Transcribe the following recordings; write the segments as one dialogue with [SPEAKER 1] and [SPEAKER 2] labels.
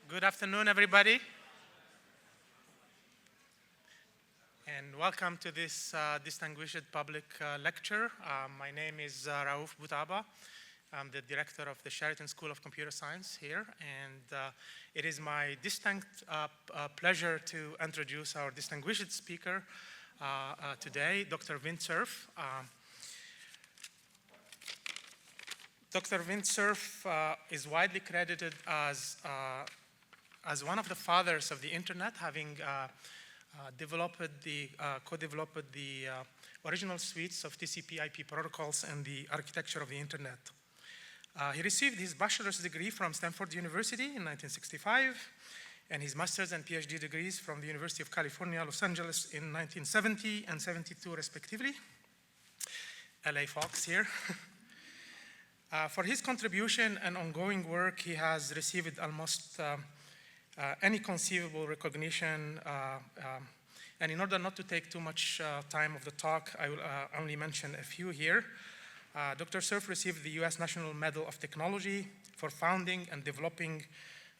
[SPEAKER 1] Good afternoon, everybody. And welcome to this distinguished public lecture. My name is Raouf Boutaba. I'm the director of the Sheraton School of Computer Science here. And it is my distinct pleasure to introduce our distinguished speaker today, Dr. Vint Cerf. Dr. Vint Cerf is widely credited as one of the fathers of the internet, having co-developed the original suites of TCP/IP protocols and the architecture of the internet. He received his bachelor's degree from Stanford University in 1965, and his master's and Ph.D. degrees from the University of California, Los Angeles in 1970 and 72, respectively. LA Fox here. For his contribution and ongoing work, he has received almost any conceivable recognition, and in order not to take too much time of the talk, I will only mention a few here. Dr. Cerf received the U.S. National Medal of Technology for founding and developing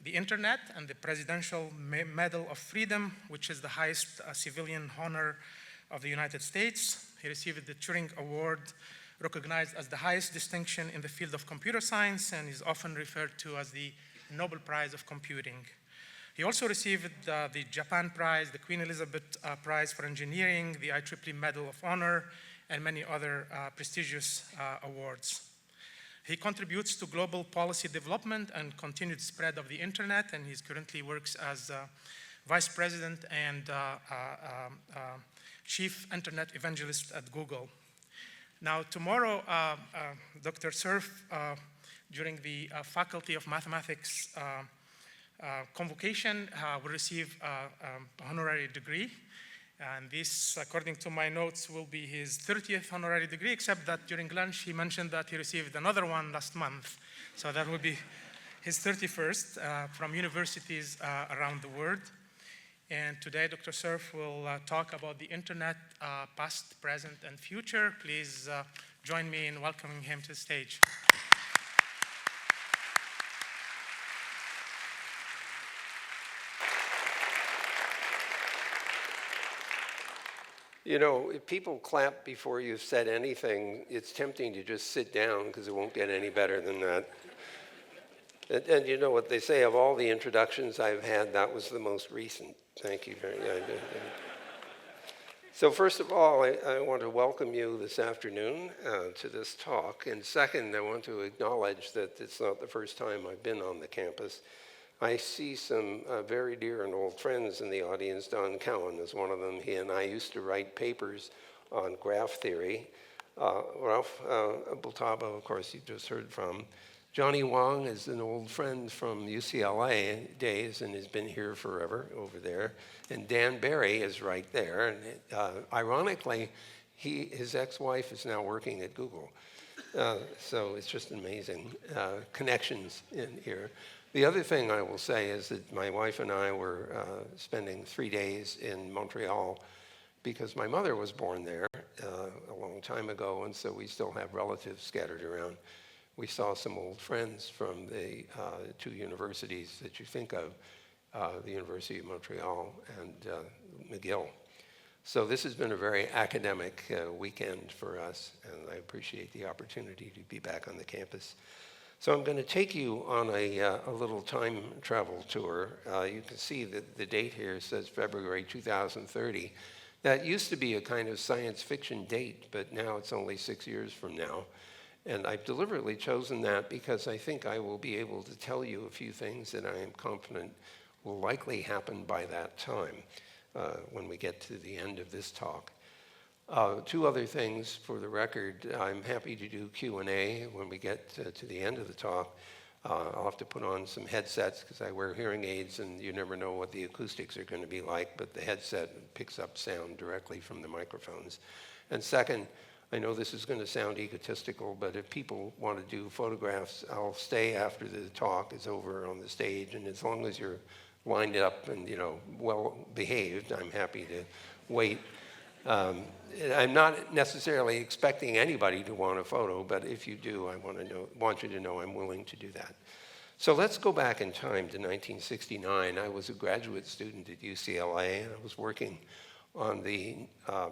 [SPEAKER 1] the internet, and the Presidential Medal of Freedom, which is the highest civilian honor of the United States. He received the Turing Award, recognized as the highest distinction in the field of computer science, and is often referred to as the Nobel Prize of Computing. He also received the Japan Prize, the Queen Elizabeth Prize for Engineering, the IEEE Medal of Honor, and many other prestigious awards. He contributes to global policy development and continued spread of the internet, and he currently works as Vice President and Chief Internet Evangelist at Google. Now, tomorrow, Dr. Cerf, during the Faculty of Mathematics convocation, will receive an honorary degree. And this, according to my notes, will be his 30th honorary degree, except that during lunch he mentioned that he received another one last month. So that will be his 31st from universities around the world. And today, Dr. Cerf will talk about the internet, past, present, and future. Please join me in welcoming him to the stage.
[SPEAKER 2] You know, if people clap before you've said anything, it's tempting to just sit down because it won't get any better than that. And you know what they say, of all the introductions I've had, that was the most recent. Thank you very much. So first of all, I want to welcome you this afternoon to this talk. And second, I want to acknowledge that it's not the first time I've been on the campus. I see some very dear and old friends in the audience. Don Cowan is one of them. He and I used to write papers on graph theory. Ralph Boutaba, of course, you just heard from. Johnny Wong is an old friend from UCLA days and has been here forever over there. And Dan Barry is right there. And ironically, his ex-wife is now working at Google. So it's just amazing connections in here. The other thing I will say is that my wife and I were spending 3 days in Montreal because my mother was born there a long time ago, and so we still have relatives scattered around. We saw some old friends from the two universities that you think of, the University of Montreal and McGill. So this has been a very academic weekend for us, and I appreciate the opportunity to be back on the campus. So I'm going to take you on a little time travel tour. You can see that the date here says February 2030. That used to be a kind of science fiction date, but now it's only 6 years from now. And I've deliberately chosen that because I think I will be able to tell you a few things that I am confident will likely happen by that time when we get to the end of this talk. Two other things for the record. I'm happy to do Q&A when we get to the end of the talk. I'll have to put on some headsets because I wear hearing aids and you never know what the acoustics are going to be like, but the headset picks up sound directly from the microphones. And second, I know this is going to sound egotistical, but if people want to do photographs, I'll stay after the talk is over on the stage, and as long as you're lined up and, you know, well behaved, I'm happy to wait. I'm not necessarily expecting anybody to want a photo, but if you do, I want you to know I'm willing to do that. So let's go back in time to 1969. I was a graduate student at UCLA, and I was working on the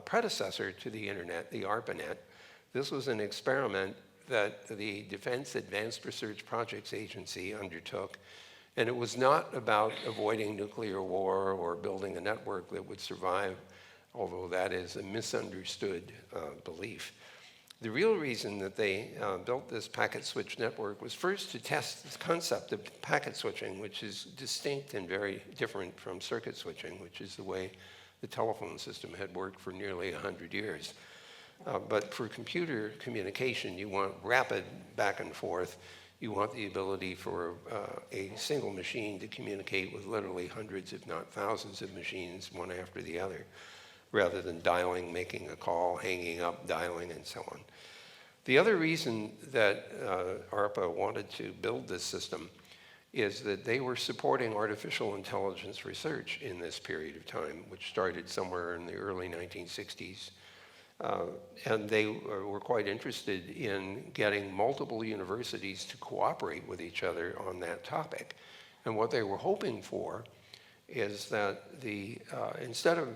[SPEAKER 2] predecessor to the internet, the ARPANET. This was an experiment that the Defense Advanced Research Projects Agency undertook, and it was not about avoiding nuclear war or building a network that would survive, although that is a misunderstood belief. The real reason that they built this packet switch network was first to test this concept of packet switching, which is distinct and very different from circuit switching, which is the way the telephone system had worked for nearly 100 years. But for computer communication, you want rapid back and forth. You want the ability for a single machine to communicate with literally hundreds, if not thousands of machines, one after the other, rather than dialing, making a call, hanging up, dialing, and so on. The other reason that ARPA wanted to build this system is that they were supporting artificial intelligence research in this period of time, which started somewhere in the early 1960s. And they were quite interested in getting multiple universities to cooperate with each other on that topic. And what they were hoping for is that instead of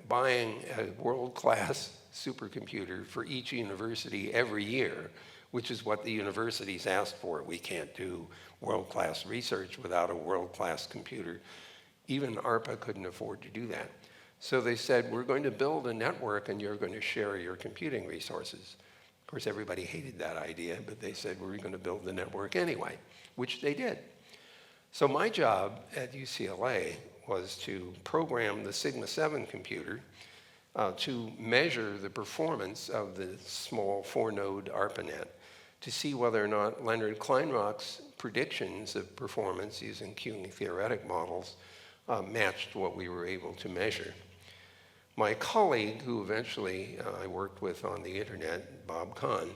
[SPEAKER 2] buying a world-class supercomputer for each university every year, which is what the universities asked for, we can't do world-class research without a world-class computer. Even ARPA couldn't afford to do that. So they said, we're going to build a network and you're going to share your computing resources. Of course, everybody hated that idea, but they said, we're going to build the network anyway, which they did. So my job at UCLA was to program the Sigma 7 computer to measure the performance of the small 4-node ARPANET to see whether or not Leonard Kleinrock's predictions of performance using Cuny theoretic models matched what we were able to measure. My colleague, who eventually I worked with on the internet, Bob Kahn,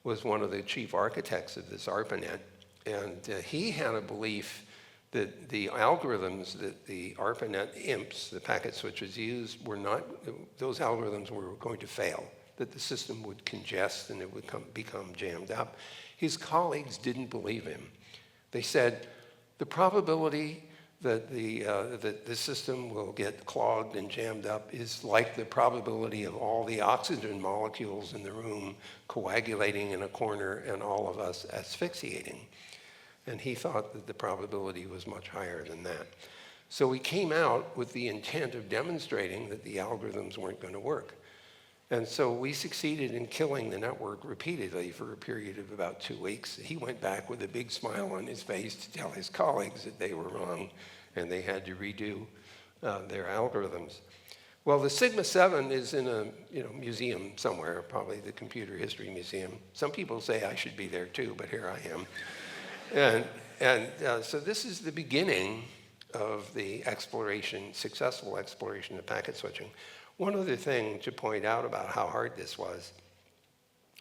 [SPEAKER 2] was one of the chief architects of this ARPANET, and he had a belief that the algorithms that the ARPANET imps, the packet switches, used were not, those algorithms were going to fail, that the system would congest and it would become jammed up. His colleagues didn't believe him. They said, the probability that the system will get clogged and jammed up is like the probability of all the oxygen molecules in the room coagulating in a corner and all of us asphyxiating. And he thought that the probability was much higher than that. So we came out with the intent of demonstrating that the algorithms weren't going to work. And so we succeeded in killing the network repeatedly for a period of about 2 weeks. He went back with a big smile on his face to tell his colleagues that they were wrong and they had to redo their algorithms. Well, the Sigma 7 is in a museum somewhere, probably the Computer History Museum. Some people say I should be there too, but here I am. So this is the beginning of the successful exploration of packet switching. One other thing to point out about how hard this was,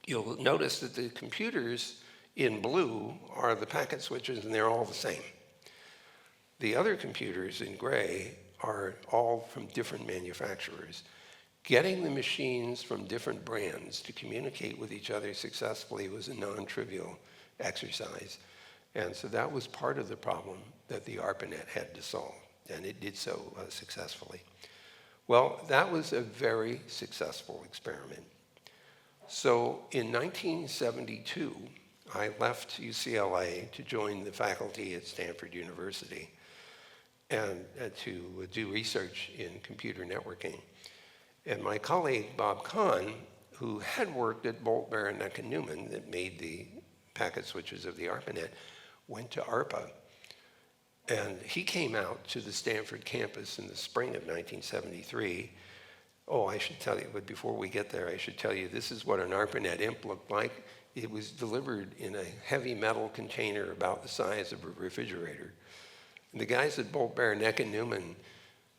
[SPEAKER 2] you'll notice that the computers in blue are the packet switches and they're all the same. The other computers in gray are all from different manufacturers. Getting the machines from different brands to communicate with each other successfully was a non-trivial exercise. And so that was part of the problem that the ARPANET had to solve, and it did so successfully. Well, that was a very successful experiment. So in 1972, I left UCLA to join the faculty at Stanford University and to do research in computer networking. And my colleague, Bob Kahn, who had worked at Bolt, Baron, Neck, and Newman that made the packet switches of the ARPANET, went to ARPA. And he came out to the Stanford campus in the spring of 1973. Oh, I should tell you, but before we get there, I should tell you this is what an ARPANET imp looked like. It was delivered in a heavy metal container about the size of a refrigerator. And the guys at Bolt, Baron, Neck, and Newman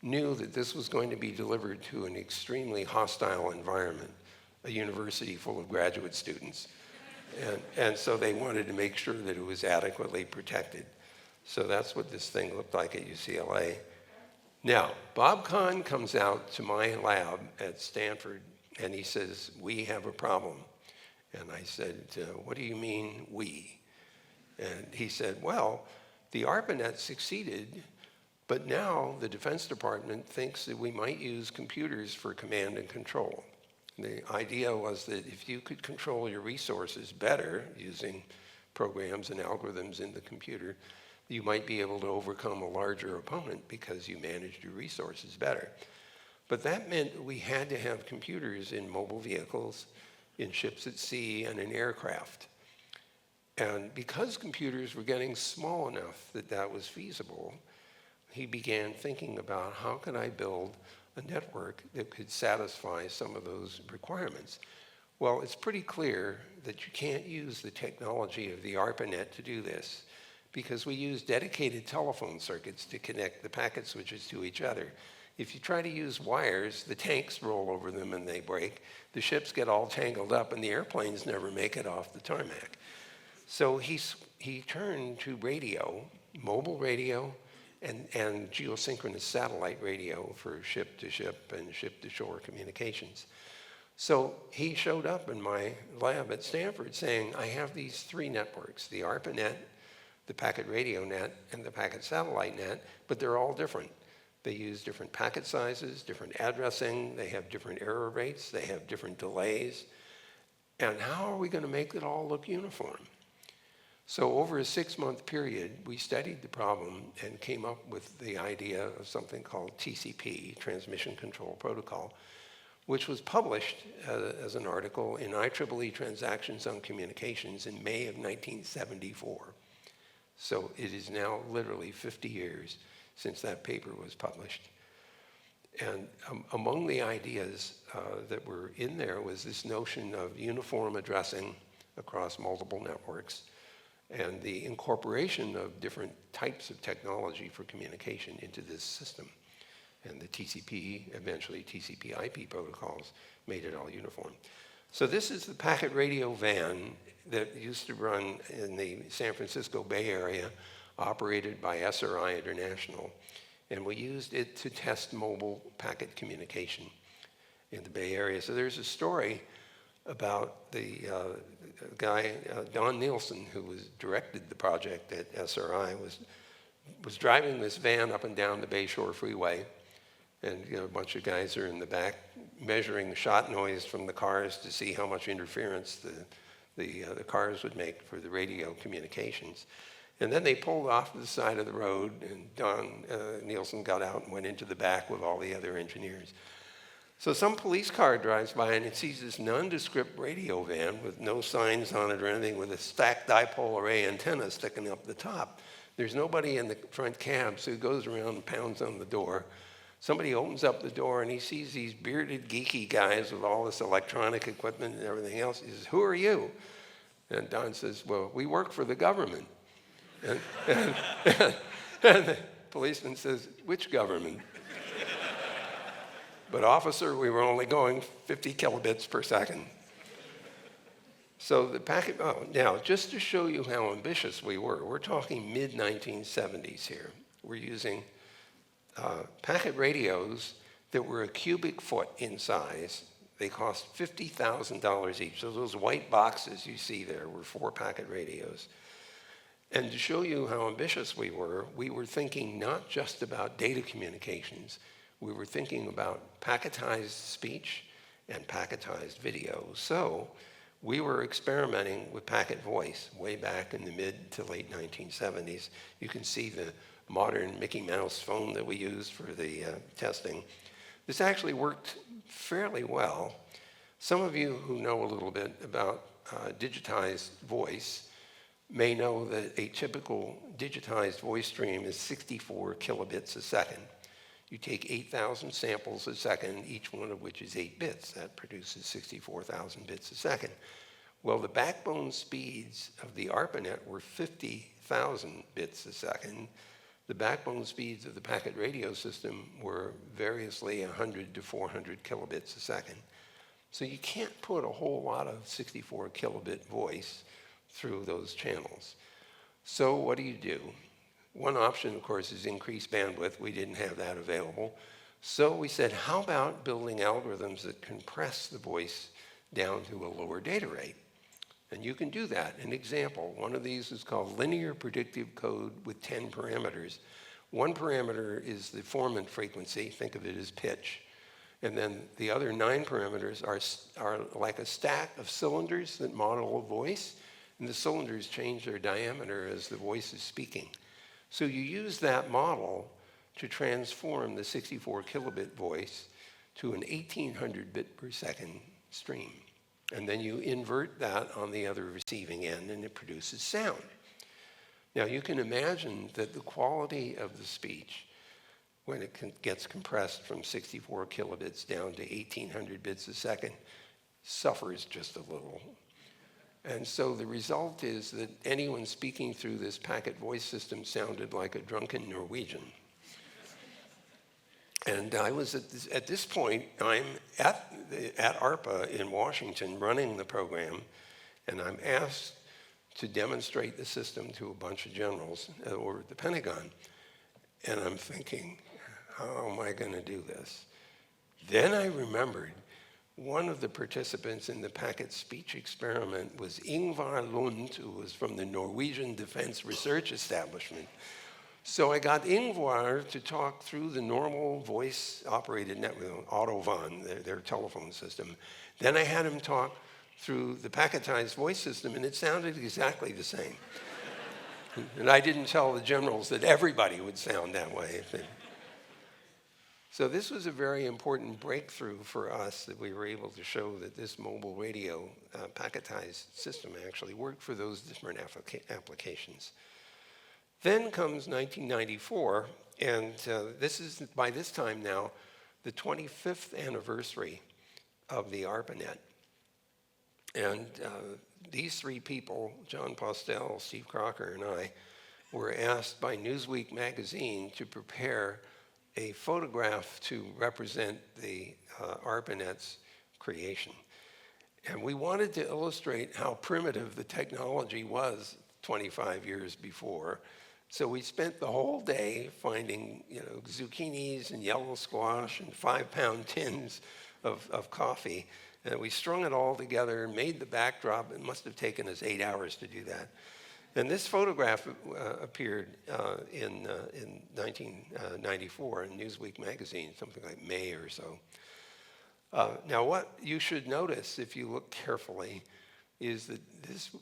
[SPEAKER 2] knew that this was going to be delivered to an extremely hostile environment, a university full of graduate students. And so they wanted to make sure that it was adequately protected. So that's what this thing looked like at UCLA. Now, Bob Kahn comes out to my lab at Stanford and he says, we have a problem. And I said, what do you mean, we? And he said, well, the ARPANET succeeded, but now the Defense Department thinks that we might use computers for command and control. The idea was that if you could control your resources better using programs and algorithms in the computer, you might be able to overcome a larger opponent because you managed your resources better. But that meant we had to have computers in mobile vehicles, in ships at sea, and in aircraft. And because computers were getting small enough that that was feasible, he began thinking about how could I build a network that could satisfy some of those requirements. Well, it's pretty clear that you can't use the technology of the ARPANET to do this, because we use dedicated telephone circuits to connect the packet switches to each other. If you try to use wires, the tanks roll over them and they break. The ships get all tangled up and the airplanes never make it off the tarmac. So he turned to radio, mobile radio, and geosynchronous satellite radio for ship-to-ship and ship-to-shore communications. So he showed up in my lab at Stanford saying, I have these three networks, the ARPANET, the packet radio net, and the packet satellite net, but they're all different. They use different packet sizes, different addressing, they have different error rates, they have different delays. And how are we going to make it all look uniform? So over a 6-month period, we studied the problem and came up with the idea of something called TCP, Transmission Control Protocol, which was published as an article in IEEE Transactions on Communications in May of 1974. So it is now literally 50 years since that paper was published. And among the ideas that were in there was this notion of uniform addressing across multiple networks and the incorporation of different types of technology for communication into this system. And the TCP, eventually TCP IP protocols, made it all uniform. So this is the packet radio van that used to run in the San Francisco Bay Area, operated by SRI International. And we used it to test mobile packet communication in the Bay Area. So there's a story about the guy, Don Nielsen, who directed the project at SRI, was driving this van up and down the Bayshore Freeway. And a bunch of guys are in the back measuring the shot noise from the cars to see how much interference the cars would make for the radio communications. And then they pulled off to the side of the road, and Don Nielsen got out and went into the back with all the other engineers. So some police car drives by and it sees this nondescript radio van with no signs on it or anything, with a stacked dipole array antenna sticking up the top. There's nobody in the front cab, so he goes around and pounds on the door. Somebody opens up the door and he sees these bearded, geeky guys with all this electronic equipment and everything else. He says, "Who are you?" And Don says, "Well, we work for the government." And the policeman says, "Which government?" "But officer, we were only going 50 kilobits per second." So the packet, now just to show you how ambitious we were, we're talking mid-1970s here. We're using packet radios that were a cubic foot in size. They cost $50,000 each. So those white boxes you see there were 4 packet radios. And to show you how ambitious we were thinking not just about data communications, we were thinking about packetized speech and packetized video. So we were experimenting with packet voice way back in the mid to late 1970s. You can see the modern Mickey Mouse phone that we used for the testing. This actually worked fairly well. Some of you who know a little bit about digitized voice may know that a typical digitized voice stream is 64 kilobits a second. You take 8,000 samples a second, each one of which is 8 bits. That produces 64,000 bits a second. Well, the backbone speeds of the ARPANET were 50,000 bits a second. The backbone speeds of the packet radio system were variously 100 to 400 kilobits a second. So you can't put a whole lot of 64 kilobit voice through those channels. So what do? One option, of course, is increased bandwidth. We didn't have that available. So we said, how about building algorithms that compress the voice down to a lower data rate? And you can do that. An example, one of these is called linear predictive code with 10 parameters. One parameter is the formant frequency, think of it as pitch. And then the other 9 parameters are like a stack of cylinders that model a voice, and the cylinders change their diameter as the voice is speaking. So you use that model to transform the 64 kilobit voice to an 1800 bit per second stream. And then you invert that on the other receiving end, and it produces sound. Now you can imagine that the quality of the speech, when it gets compressed from 64 kilobits down to 1800 bits a second, suffers just a little. And so the result is that anyone speaking through this packet voice system sounded like a drunken Norwegian. And I was at this point, I'm at ARPA in Washington running the program, and I'm asked to demonstrate the system to a bunch of generals over at the Pentagon. And I'm thinking, how am I going to do this? Then I remembered one of the participants in the packet speech experiment was Ingvar Lund, who was from the Norwegian Defense Research Establishment. So I got Ingvar to talk through the normal voice-operated network, Autovan, their telephone system. Then I had him talk through the packetized voice system, and it sounded exactly the same. And I didn't tell the generals that everybody would sound that way. So this was a very important breakthrough for us, that we were able to show that this mobile radio packetized system actually worked for those different applications. Then comes 1994, and this is, by this time now, the 25th anniversary of the ARPANET. And these 3 people, John Postel, Steve Crocker, and I, were asked by Newsweek magazine to prepare a photograph to represent the ARPANET's creation. And we wanted to illustrate how primitive the technology was 25 years before. So we spent the whole day finding, zucchinis and yellow squash and 5-pound tins of coffee. And we strung it all together and made the backdrop. It must have taken us 8 hours to do that. And this photograph appeared in 1994 in Newsweek magazine, something like May or so. Now, what you should notice if you look carefully is that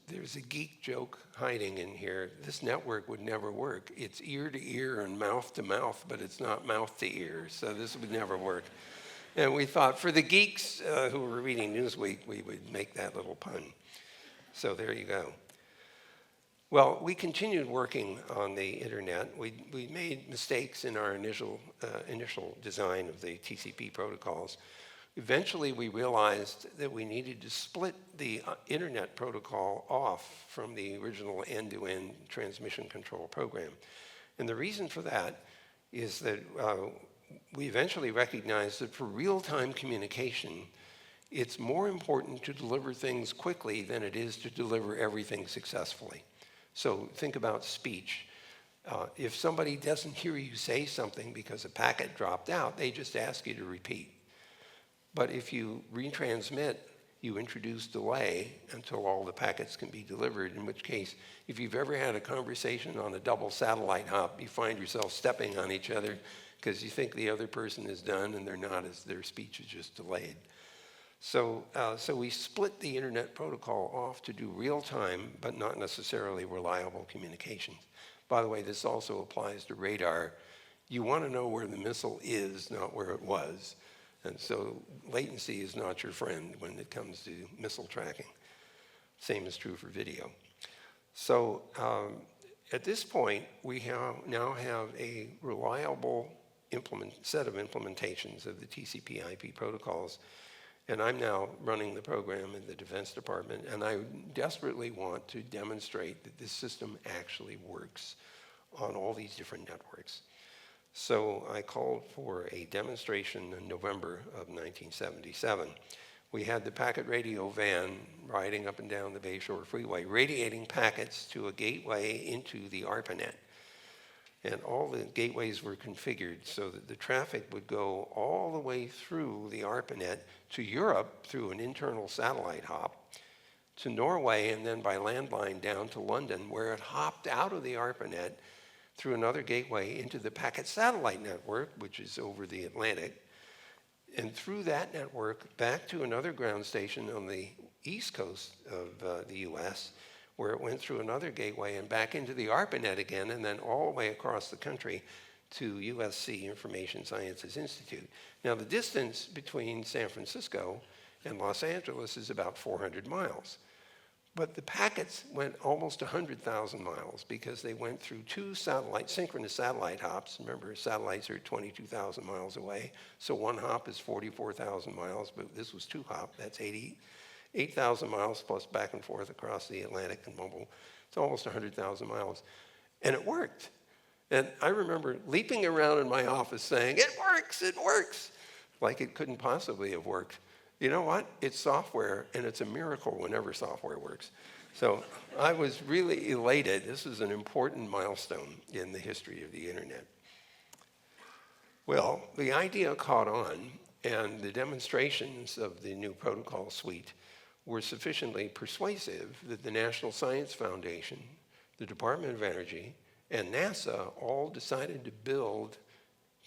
[SPEAKER 2] there's a geek joke hiding in here. This network would never work. It's ear to ear and mouth to mouth, but it's not mouth to ear, so this would never work. And we thought for the geeks who were reading Newsweek, we would make that little pun. So there you go. Well, we continued working on the internet. We made mistakes in our initial design of the TCP protocols. Eventually, we realized that we needed to split the internet protocol off from the original end-to-end transmission control program. And the reason for that is that we eventually recognized that for real-time communication, it's more important to deliver things quickly than it is to deliver everything successfully. So think about speech. If somebody doesn't hear you say something because a packet dropped out, they just ask you to repeat. But if you retransmit, you introduce delay until all the packets can be delivered, in which case, if you've ever had a conversation on a double satellite hop, you find yourself stepping on each other because you think the other person is done and they're not, as their speech is just delayed. So we split the internet protocol off to do real-time, but not necessarily reliable communications. By the way, this also applies to radar. You want to know where the missile is, not where it was. And so latency is not your friend when it comes to missile tracking. Same is true for video. So at this point, we now have a reliable set of implementations of the TCP/IP protocols. And I'm now running the program in the Defense Department, and I desperately want to demonstrate that this system actually works on all these different networks. So I called for a demonstration in November of 1977. We had the packet radio van riding up and down the Bayshore Freeway, radiating packets to a gateway into the ARPANET. And all the gateways were configured so that the traffic would go all the way through the ARPANET to Europe through an internal satellite hop, to Norway and then by landline down to London, where it hopped out of the ARPANET through another gateway into the packet satellite network, which is over the Atlantic, and through that network back to another ground station on the east coast of the US, where it went through another gateway and back into the ARPANET again, and then all the way across the country to USC, Information Sciences Institute. Now, the distance between San Francisco and Los Angeles is about 400 miles. But the packets went almost 100,000 miles because they went through two synchronous satellite hops. Remember, satellites are 22,000 miles away, so one hop is 44,000 miles, but this was two hop. That's 8,000 miles plus back and forth across the Atlantic and mobile. It's almost 100,000 miles. And it worked. And I remember leaping around in my office saying, it works, like it couldn't possibly have worked. You know what? It's software, and it's a miracle whenever software works. So I was really elated. This is an important milestone in the history of the internet. Well, the idea caught on, and the demonstrations of the new protocol suite were sufficiently persuasive that the National Science Foundation, the Department of Energy, and NASA all decided to build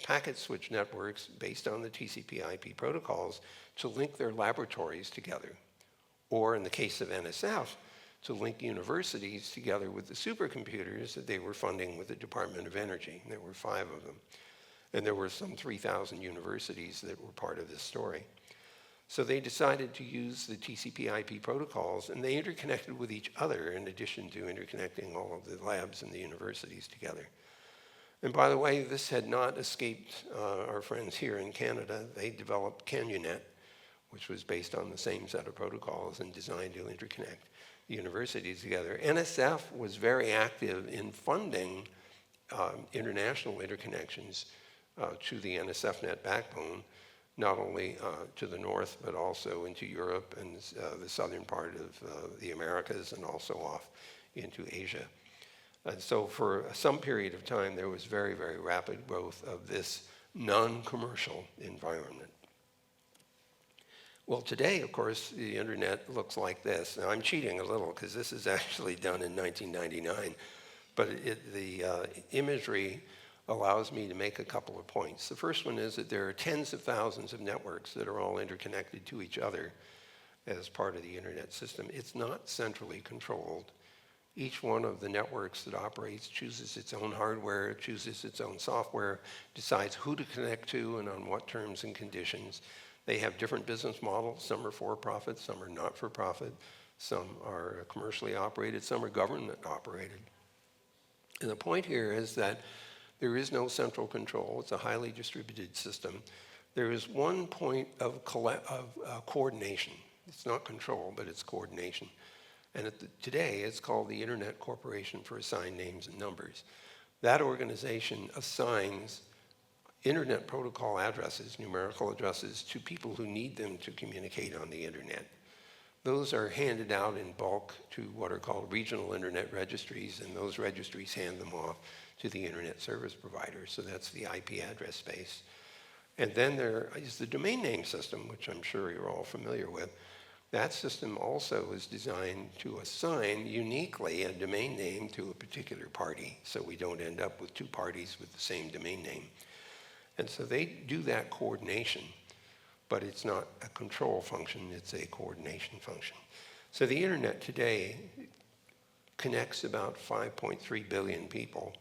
[SPEAKER 2] packet switch networks based on the TCP/IP protocols to link their laboratories together, or in the case of NSF, to link universities together with the supercomputers that they were funding with the Department of Energy. There were 5 of them. And there were some 3,000 universities that were part of this story. So they decided to use the TCP/IP protocols, and they interconnected with each other in addition to interconnecting all of the labs and the universities together. And by the way, this had not escaped our friends here in Canada. They developed CanUNet, which was based on the same set of protocols and designed to interconnect the universities together. NSF was very active in funding international interconnections to the NSFNet backbone, not only to the north, but also into Europe and the southern part of the Americas, and also off into Asia. And so for some period of time, there was very, very rapid growth of this non-commercial environment. Well, today, of course, the internet looks like this. Now, I'm cheating a little because this is actually done in 1999, but the imagery allows me to make a couple of points. The first one is that there are tens of thousands of networks that are all interconnected to each other as part of the internet system. It's not centrally controlled. Each one of the networks that operates chooses its own hardware, chooses its own software, decides who to connect to and on what terms and conditions. They have different business models. Some are for-profit, some are not for-profit, some are commercially operated, some are government operated. And the point here is that there is no central control. It's a highly distributed system. There is one point of coordination. It's not control, but it's coordination. And today, it's called the Internet Corporation for Assigned Names and Numbers. That organization assigns internet protocol addresses, numerical addresses, to people who need them to communicate on the internet. Those are handed out in bulk to what are called regional internet registries, and those registries hand them off to the internet service provider. So that's the IP address space. And then there is the domain name system, which I'm sure you're all familiar with. That system also is designed to assign uniquely a domain name to a particular party, so we don't end up with 2 parties with the same domain name. And so they do that coordination, but it's not a control function, it's a coordination function. So the internet today connects about 5.3 billion people.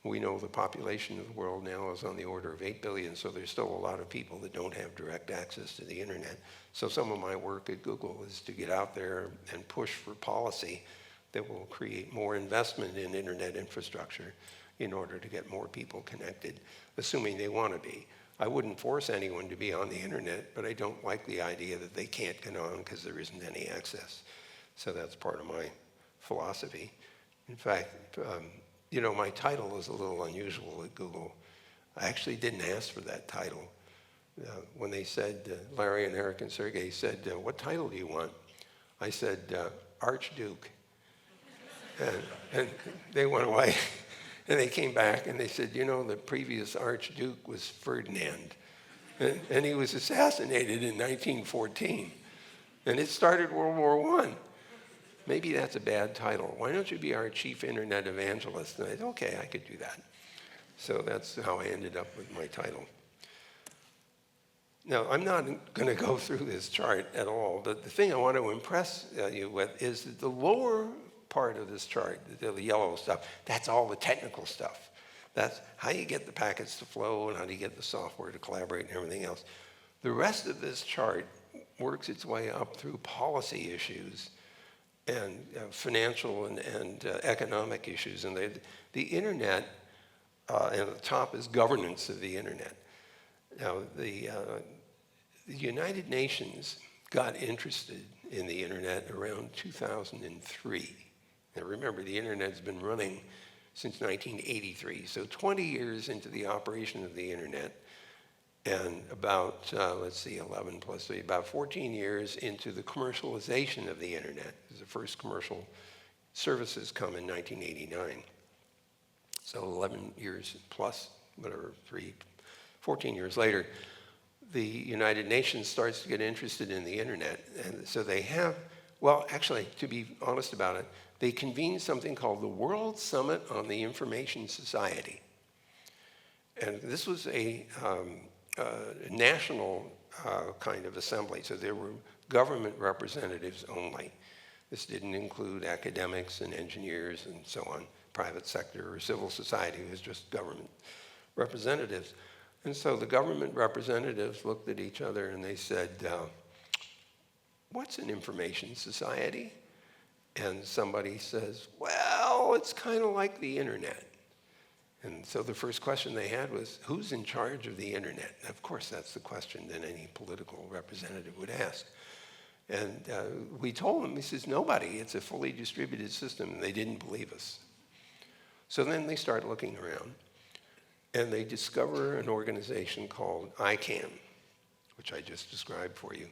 [SPEAKER 2] We know the population of the world now is on the order of 8 billion, so there's still a lot of people that don't have direct access to the internet. So some of my work at Google is to get out there and push for policy that will create more investment in internet infrastructure in order to get more people connected, assuming they want to be. I wouldn't force anyone to be on the internet, but I don't like the idea that they can't get on because there isn't any access. So that's part of my philosophy. In fact, you know, my title is a little unusual at Google. I actually didn't ask for that title. When they said, Larry and Eric and Sergey said, what title do you want? I said, Archduke. And they went away. And they came back and they said, you know, the previous Archduke was Ferdinand. And he was assassinated in 1914. And it started World War I. maybe that's a bad title. Why don't you be our Chief Internet Evangelist? And I said, okay, I could do that. So that's how I ended up with my title. Now, I'm not going to go through this chart at all, but the thing I want to impress you with is that the lower part of this chart, the yellow stuff, that's all the technical stuff. That's how you get the packets to flow and how do you get the software to collaborate and everything else. The rest of this chart works its way up through policy issues and financial and economic issues. And the internet, and at the top is governance of the internet. Now, the United Nations got interested in the internet around 2003. Now remember, the internet's been running since 1983, so 20 years into the operation of the internet, and about, let's see, 11 plus 3, about 14 years into the commercialization of the internet. The first commercial services come in 1989. So 11 years plus, whatever, 14 years later, the United Nations starts to get interested in the internet. And so they have, well, actually, to be honest about it, they convened something called the World Summit on the Information Society. And this was a national kind of assembly, so there were government representatives only. This didn't include academics and engineers and so on, private sector or civil society. It was just government representatives. And so the government representatives looked at each other and they said, what's an information society? And somebody says, well, it's kind of like the internet. And so the first question they had was, who's in charge of the internet? And of course, that's the question that any political representative would ask. And we told them, he says, nobody, it's a fully distributed system. And they didn't believe us. So then they start looking around. And they discover an organization called ICANN, which I just described for you.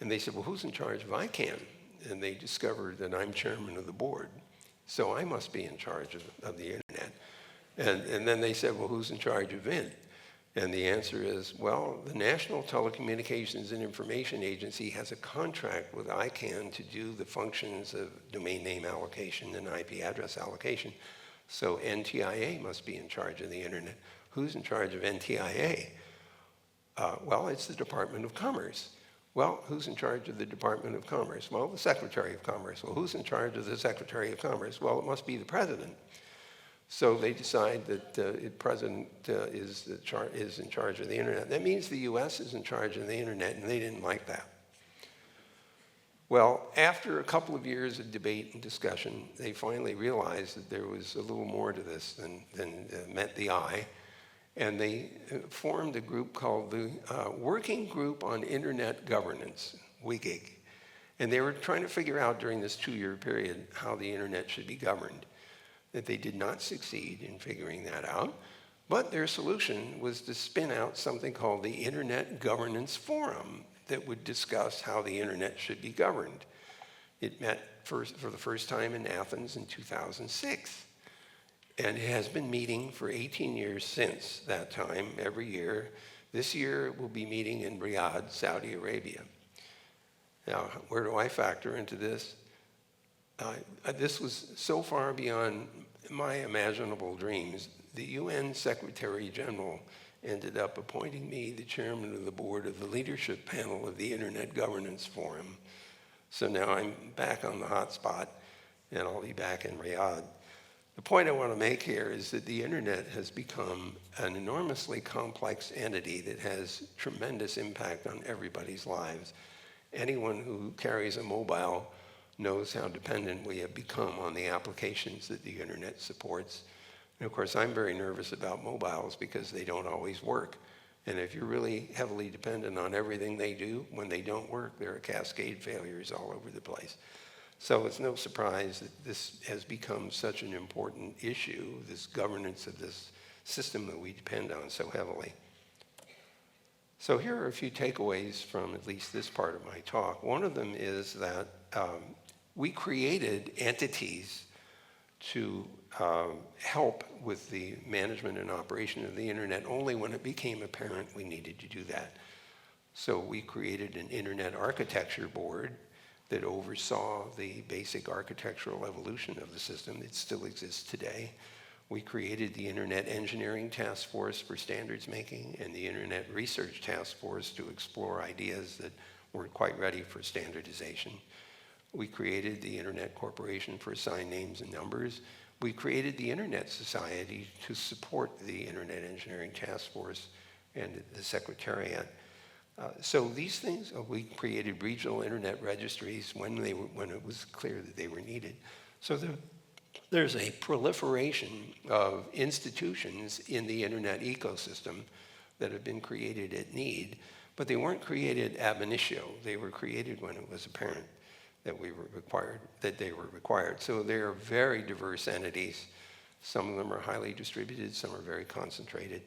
[SPEAKER 2] And they said, well, who's in charge of ICANN? And they discovered that I'm chairman of the board, so I must be in charge of the internet. And then they said, well, who's in charge of Vint? And the answer is, well, the National Telecommunications and Information Agency has a contract with ICANN to do the functions of domain name allocation and IP address allocation. So NTIA must be in charge of the internet. Who's in charge of NTIA? Well, it's the Department of Commerce. Well, who's in charge of the Department of Commerce? Well, the Secretary of Commerce. Well, who's in charge of the Secretary of Commerce? Well, it must be the President. So they decide that the President is in charge of the internet. That means the US is in charge of the internet, and they didn't like that. Well, after a couple of years of debate and discussion, they finally realized that there was a little more to this than met the eye. And they formed a group called the Working Group on Internet Governance, WGIG. And they were trying to figure out during this 2-year period how the internet should be governed. That they did not succeed in figuring that out. But their solution was to spin out something called the Internet Governance Forum that would discuss how the internet should be governed. It met for the first time in Athens in 2006. And it has been meeting for 18 years since that time, every year. This year it will be meeting in Riyadh, Saudi Arabia. Now, where do I factor into this? This was so far beyond my imaginable dreams. The UN Secretary General ended up appointing me the chairman of the board of the leadership panel of the Internet Governance Forum. So now I'm back on the hot spot, and I'll be back in Riyadh. The point I want to make here is that the internet has become an enormously complex entity that has tremendous impact on everybody's lives. Anyone who carries a mobile knows how dependent we have become on the applications that the internet supports. And of course, I'm very nervous about mobiles because they don't always work. And if you're really heavily dependent on everything they do, when they don't work, there are cascade failures all over the place. So it's no surprise that this has become such an important issue, this governance of this system that we depend on so heavily. So here are a few takeaways from at least this part of my talk. One of them is that we created entities to help with the management and operation of the internet only when it became apparent we needed to do that. So we created an internet architecture board that oversaw the basic architectural evolution of the system. It still exists today. We created the Internet Engineering Task Force for standards making and the Internet Research Task Force to explore ideas that weren't quite ready for standardization. We created the Internet Corporation for Assigned Names and Numbers. We created the Internet Society to support the Internet Engineering Task Force and the Secretariat. So these things, we created regional internet registries when it was clear that they were needed. So there's a proliferation of institutions in the internet ecosystem that have been created at need, but they weren't created ab initio. They were created when it was apparent that they were required. So they are very diverse entities. Some of them are highly distributed, some are very concentrated.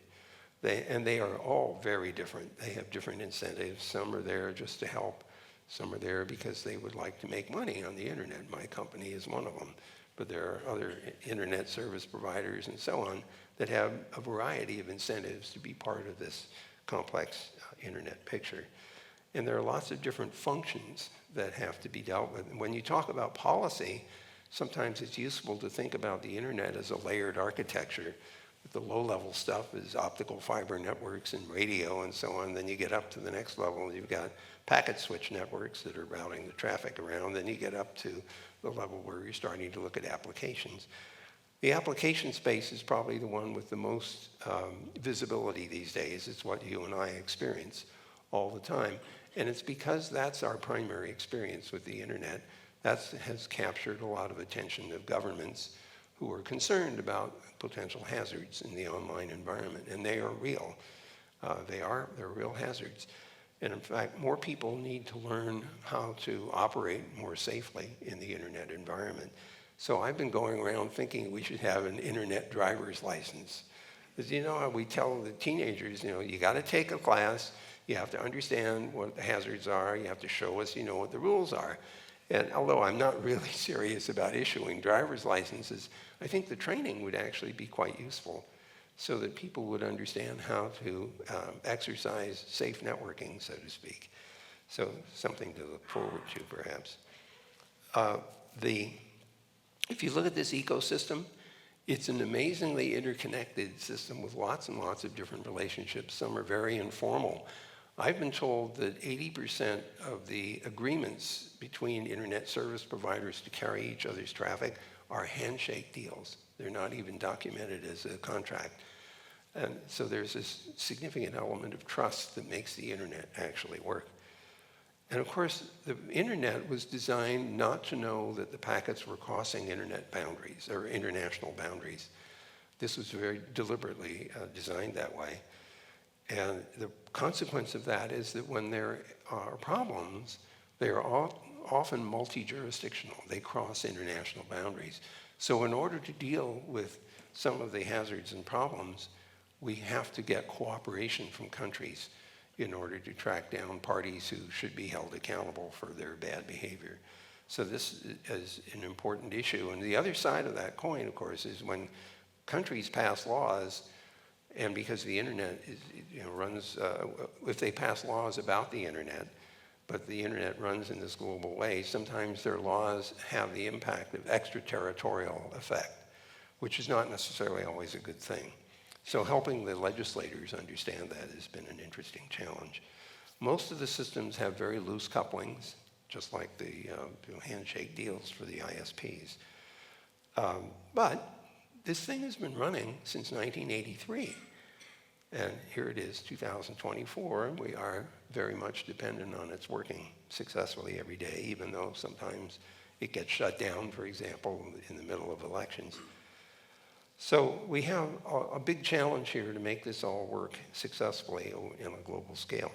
[SPEAKER 2] They are all very different. They have different incentives. Some are there just to help. Some are there because they would like to make money on the internet. My company is one of them. But there are other internet service providers and so on that have a variety of incentives to be part of this complex internet picture. And there are lots of different functions that have to be dealt with. And when you talk about policy, sometimes it's useful to think about the internet as a layered architecture. The low-level stuff is optical fiber networks and radio and so on. Then you get up to the next level, and you've got packet switch networks that are routing the traffic around. Then you get up to the level where you're starting to look at applications. The application space is probably the one with the most visibility these days. It's what you and I experience all the time. And it's because that's our primary experience with the internet. That has captured a lot of attention of governments who are concerned about potential hazards in the online environment, and they are real. They're real hazards. And in fact, more people need to learn how to operate more safely in the internet environment. So I've been going around thinking we should have an internet driver's license. Because we tell the teenagers, you got to take a class, you have to understand what the hazards are, you have to show us you know what the rules are. And although I'm not really serious about issuing driver's licenses, I think the training would actually be quite useful so that people would understand how to exercise safe networking, so to speak. So something to look forward to, perhaps. If you look at this ecosystem, it's an amazingly interconnected system with lots and lots of different relationships. Some are very informal. I've been told that 80% of the agreements between internet service providers to carry each other's traffic are handshake deals. They're not even documented as a contract. And so there's this significant element of trust that makes the internet actually work. And of course, the internet was designed not to know that the packets were crossing internet boundaries or international boundaries. This was very deliberately designed that way. And the consequence of that is that when there are problems, they are often multi-jurisdictional. They cross international boundaries. So in order to deal with some of the hazards and problems, we have to get cooperation from countries in order to track down parties who should be held accountable for their bad behavior. So this is an important issue. And the other side of that coin, of course, is when countries pass laws, and because the internet runs, if they pass laws about the internet, but the internet runs in this global way, sometimes their laws have the impact of extraterritorial effect, which is not necessarily always a good thing. So helping the legislators understand that has been an interesting challenge. Most of the systems have very loose couplings, just like the handshake deals for the ISPs. But this thing has been running since 1983. And here it is, 2024, and we are very much dependent on its working successfully every day, even though sometimes it gets shut down, for example, in the middle of elections. So we have a big challenge here to make this all work successfully on a global scale.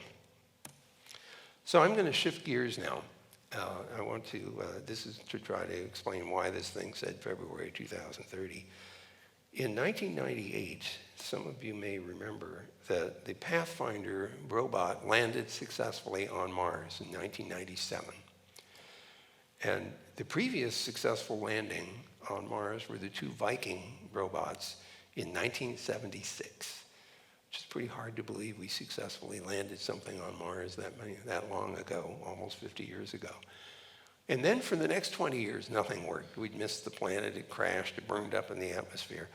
[SPEAKER 2] So I'm going to shift gears now. I want to, this is to try to explain why this thing said February 2030. In 1998, some of you may remember that the Pathfinder robot landed successfully on Mars in 1997. And the previous successful landing on Mars were the two Viking robots in 1976, which is pretty hard to believe we successfully landed something on Mars that long ago, almost 50 years ago. And then for the next 20 years, nothing worked. We'd missed the planet, it crashed, it burned up in the atmosphere.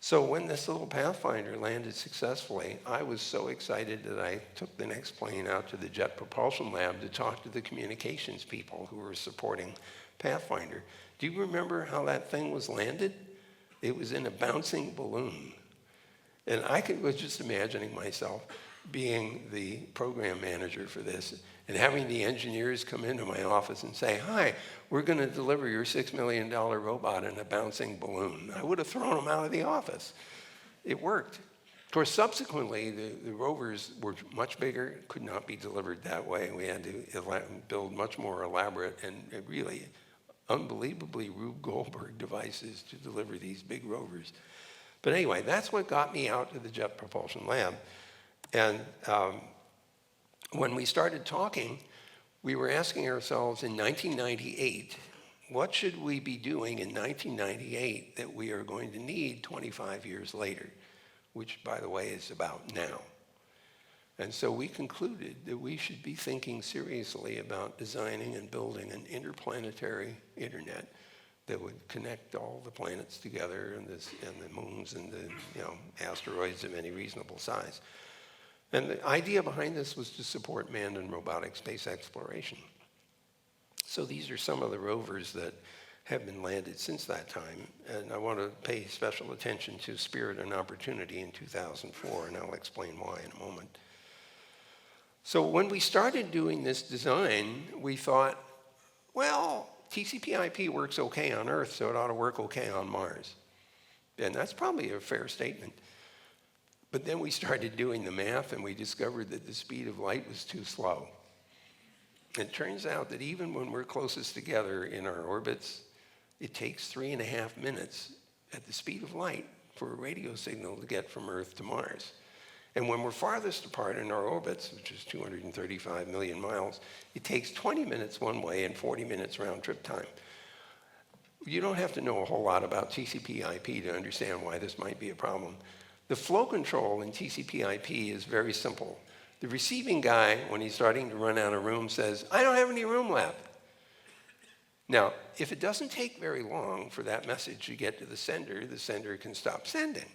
[SPEAKER 2] So when this little Pathfinder landed successfully, I was so excited that I took the next plane out to the Jet Propulsion Lab to talk to the communications people who were supporting Pathfinder. Do you remember how that thing was landed? It was in a bouncing balloon. And I was just imagining myself being the program manager for this and having the engineers come into my office and say, "Hi, we're going to deliver your $6 million robot in a bouncing balloon." I would have thrown them out of the office. It worked. Of course, subsequently, the rovers were much bigger, could not be delivered that way. We had to build much more elaborate and really unbelievably Rube Goldberg devices to deliver these big rovers. But anyway, that's what got me out to the Jet Propulsion Lab. And when we started talking, we were asking ourselves in 1998, what should we be doing in 1998 that we are going to need 25 years later, which, by the way, is about now. And so we concluded that we should be thinking seriously about designing and building an interplanetary internet that would connect all the planets together and the moons and the asteroids of any reasonable size. And the idea behind this was to support manned and robotic space exploration. So these are some of the rovers that have been landed since that time. And I want to pay special attention to Spirit and Opportunity in 2004, and I'll explain why in a moment. So when we started doing this design, we thought, well, TCP/IP works okay on Earth, so it ought to work okay on Mars. And that's probably a fair statement. But then we started doing the math and we discovered that the speed of light was too slow. It turns out that even when we're closest together in our orbits, it takes 3.5 minutes at the speed of light for a radio signal to get from Earth to Mars. And when we're farthest apart in our orbits, which is 235 million miles, it takes 20 minutes one way and 40 minutes round trip time. You don't have to know a whole lot about TCP/IP to understand why this might be a problem. The flow control in TCP/IP is very simple. The receiving guy, when he's starting to run out of room, says, "I don't have any room left." Now, if it doesn't take very long for that message to get to the sender can stop sending.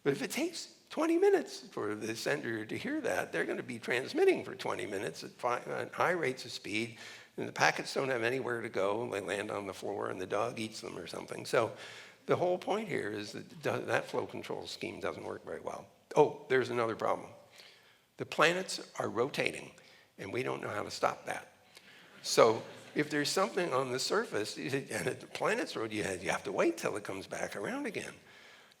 [SPEAKER 2] But if it takes 20 minutes for the sender to hear that, they're going to be transmitting for 20 minutes at high rates of speed, and the packets don't have anywhere to go. They land on the floor, and the dog eats them or something. So the whole point here is that that flow control scheme doesn't work very well. Oh, there's another problem. The planets are rotating, and we don't know how to stop that. So if there's something on the surface, and the planet's rotating, you have to wait till it comes back around again.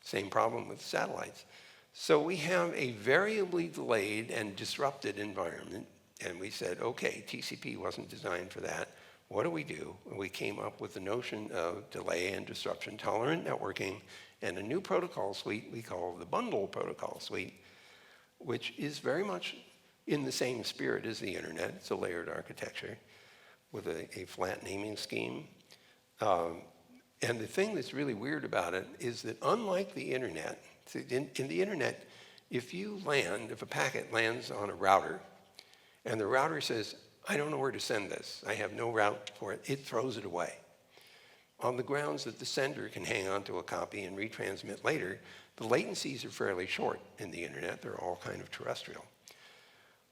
[SPEAKER 2] Same problem with satellites. So we have a variably delayed and disrupted environment, and we said, okay, TCP wasn't designed for that. What do? And we came up with the notion of delay and disruption tolerant networking and a new protocol suite we call the bundle protocol suite, which is very much in the same spirit as the internet. It's a layered architecture with a flat naming scheme. And the thing that's really weird about it is that unlike the internet, in the internet, if a packet lands on a router and the router says, "I don't know where to send this, I have no route for it," it throws it away. On the grounds that the sender can hang on to a copy and retransmit later, the latencies are fairly short in the internet. They're all kind of terrestrial.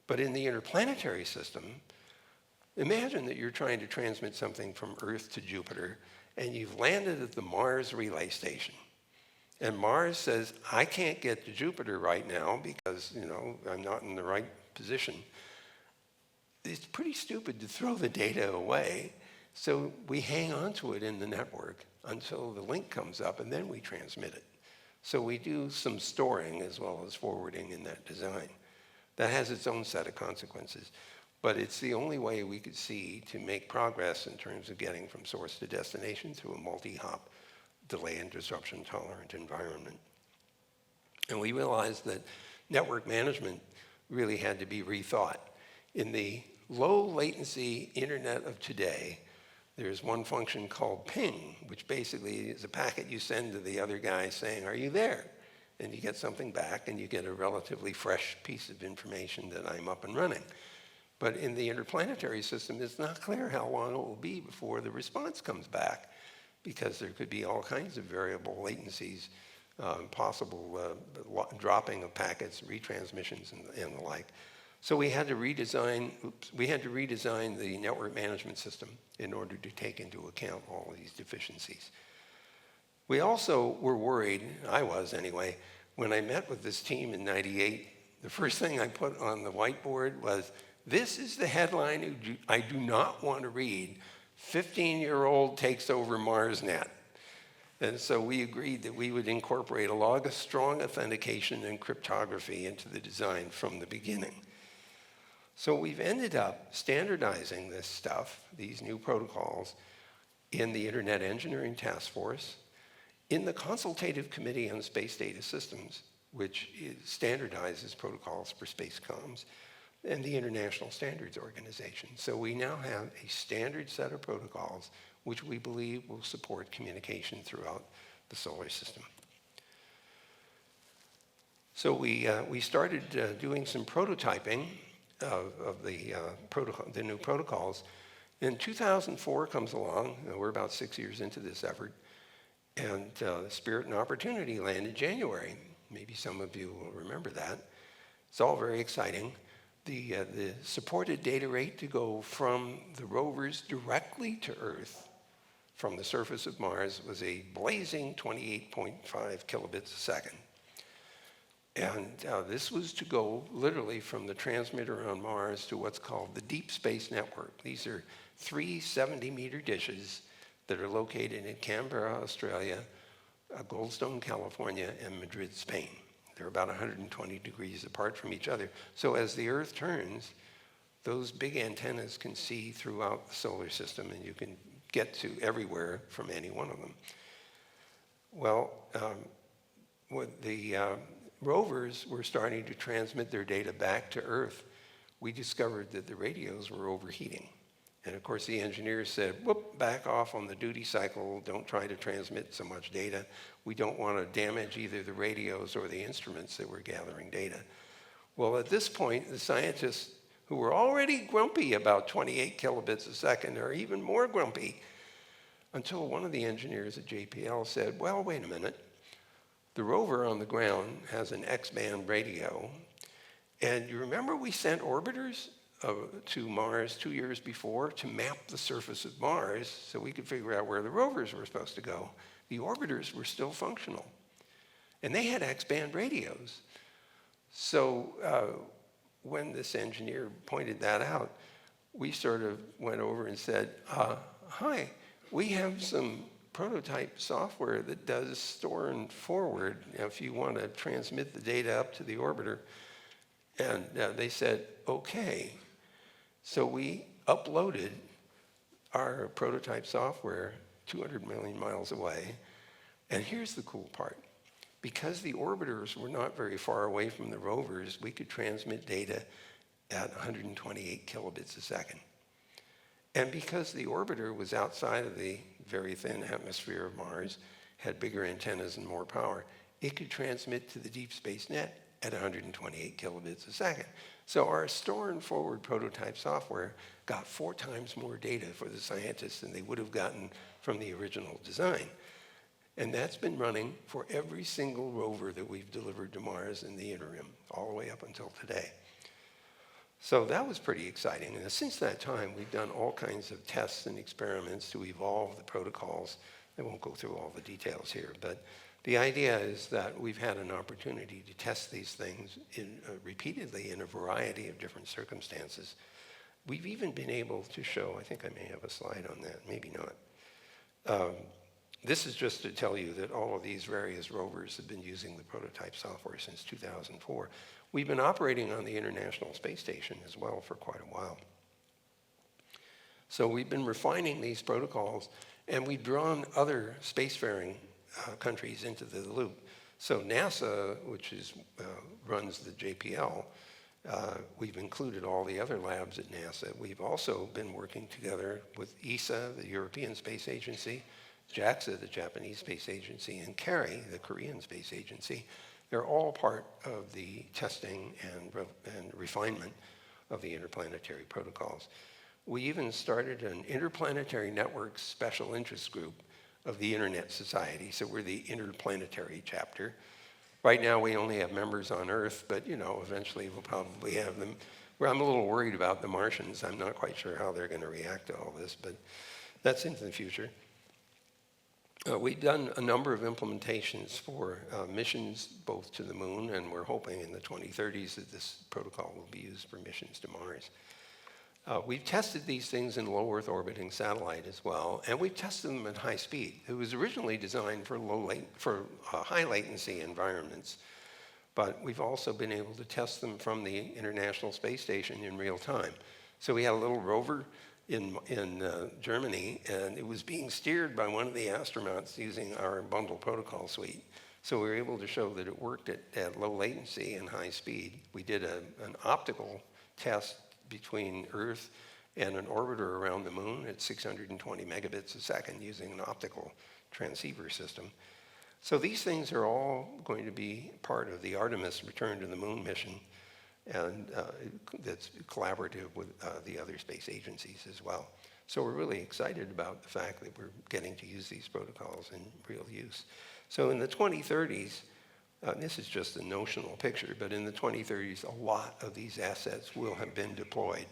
[SPEAKER 2] But in the interplanetary system, imagine that you're trying to transmit something from Earth to Jupiter, and you've landed at the Mars relay station. And Mars says, "I can't get to Jupiter right now because, I'm not in the right position." It's pretty stupid to throw the data away. So we hang on to it in the network until the link comes up, and then we transmit it. So we do some storing as well as forwarding in that design. That has its own set of consequences. But it's the only way we could see to make progress in terms of getting from source to destination through a multi-hop delay and disruption tolerant environment. And we realized that network management really had to be rethought. In the low latency internet of today, there's one function called ping, which basically is a packet you send to the other guy saying, "Are you there?" And you get something back and you get a relatively fresh piece of information that I'm up and running. But in the interplanetary system, it's not clear how long it will be before the response comes back, because there could be all kinds of variable latencies, possible dropping of packets, retransmissions, and the like. So we had to redesign the network management system in order to take into account all of these deficiencies. We also were worried, I was anyway, when I met with this team in '98, the first thing I put on the whiteboard was, this is the headline I do not want to read. 15-year-old takes over MarsNet. And so we agreed that we would incorporate a log of strong authentication and cryptography into the design from the beginning. So we've ended up standardizing this stuff, these new protocols, in the Internet Engineering Task Force, in the Consultative Committee on Space Data Systems, which standardizes protocols for space comms, and the International Standards Organization. So we now have a standard set of protocols which we believe will support communication throughout the solar system. So we started doing some prototyping of the new protocols. And 2004 comes along, we're about 6 years into this effort, and Spirit and Opportunity landed in January. Maybe some of you will remember that. It's all very exciting. The supported data rate to go from the rovers directly to Earth from the surface of Mars was a blazing 28.5 kilobits a second. And this was to go literally from the transmitter on Mars to what's called the Deep Space Network. These are 3 70-meter dishes that are located in Canberra, Australia, Goldstone, California, and Madrid, Spain. They're about 120 degrees apart from each other. So as the Earth turns, those big antennas can see throughout the solar system, and you can get to everywhere from any one of them. Well, with the rovers were starting to transmit their data back to Earth, we discovered that the radios were overheating. And of course, the engineers said, whoop, back off on the duty cycle. Don't try to transmit so much data. We don't want to damage either the radios or the instruments that were gathering data. Well, at this point, the scientists who were already grumpy about 28 kilobits a second are even more grumpy, until one of the engineers at JPL said, well, wait a minute. The rover on the ground has an X-band radio. And you remember we sent orbiters to Mars 2 years before to map the surface of Mars so we could figure out where the rovers were supposed to go. The orbiters were still functional, and they had X-band radios. So when this engineer pointed that out, we sort of went over and said, hi, we have some prototype software that does store and forward if you want to transmit the data up to the orbiter. And they said, okay. So we uploaded our prototype software 200 million miles away. And here's the cool part. Because the orbiters were not very far away from the rovers, we could transmit data at 128 kilobits a second. And because the orbiter was outside of the very thin atmosphere of Mars, had bigger antennas and more power, it could transmit to the deep space net at 128 kilobits a second. So our store and forward prototype software got 4 times more data for the scientists than they would have gotten from the original design. And that's been running for every single rover that we've delivered to Mars in the interim, all the way up until today. So that was pretty exciting. And since that time, we've done all kinds of tests and experiments to evolve the protocols. I won't go through all the details here, but the idea is that we've had an opportunity to test these things repeatedly in a variety of different circumstances. We've even been able to show, I think I may have a slide on that, maybe not. This is just to tell you that all of these various rovers have been using the prototype software since 2004. We've been operating on the International Space Station as well for quite a while. So we've been refining these protocols, and we've drawn other spacefaring countries into the loop. So NASA, which runs the JPL, we've included all the other labs at NASA. We've also been working together with ESA, the European Space Agency, JAXA, the Japanese Space Agency, and CARI, the Korean Space Agency. They're all part of the testing and refinement of the interplanetary protocols. We even started an interplanetary network special interest group of the Internet Society, so we're the interplanetary chapter. Right now we only have members on Earth, but eventually we'll probably have them. I'm a little worried about the Martians. I'm not quite sure how they're going to react to all this, but that's into the future. We've done a number of implementations for missions both to the moon, and we're hoping in the 2030s that this protocol will be used for missions to Mars. We've tested these things in low Earth orbiting satellite as well, and we've tested them at high speed. It was originally designed for high latency environments, but we've also been able to test them from the International Space Station in real time. So we had a little rover in Germany, and it was being steered by one of the astronauts using our bundle protocol suite. So we were able to show that it worked at low latency and high speed. We did an optical test between Earth and an orbiter around the moon at 620 megabits a second using an optical transceiver system. So these things are all going to be part of the Artemis return to the moon mission, and that's collaborative with the other space agencies as well. So we're really excited about the fact that we're getting to use these protocols in real use. So in the 2030s, this is just a notional picture, but in the 2030s, a lot of these assets will have been deployed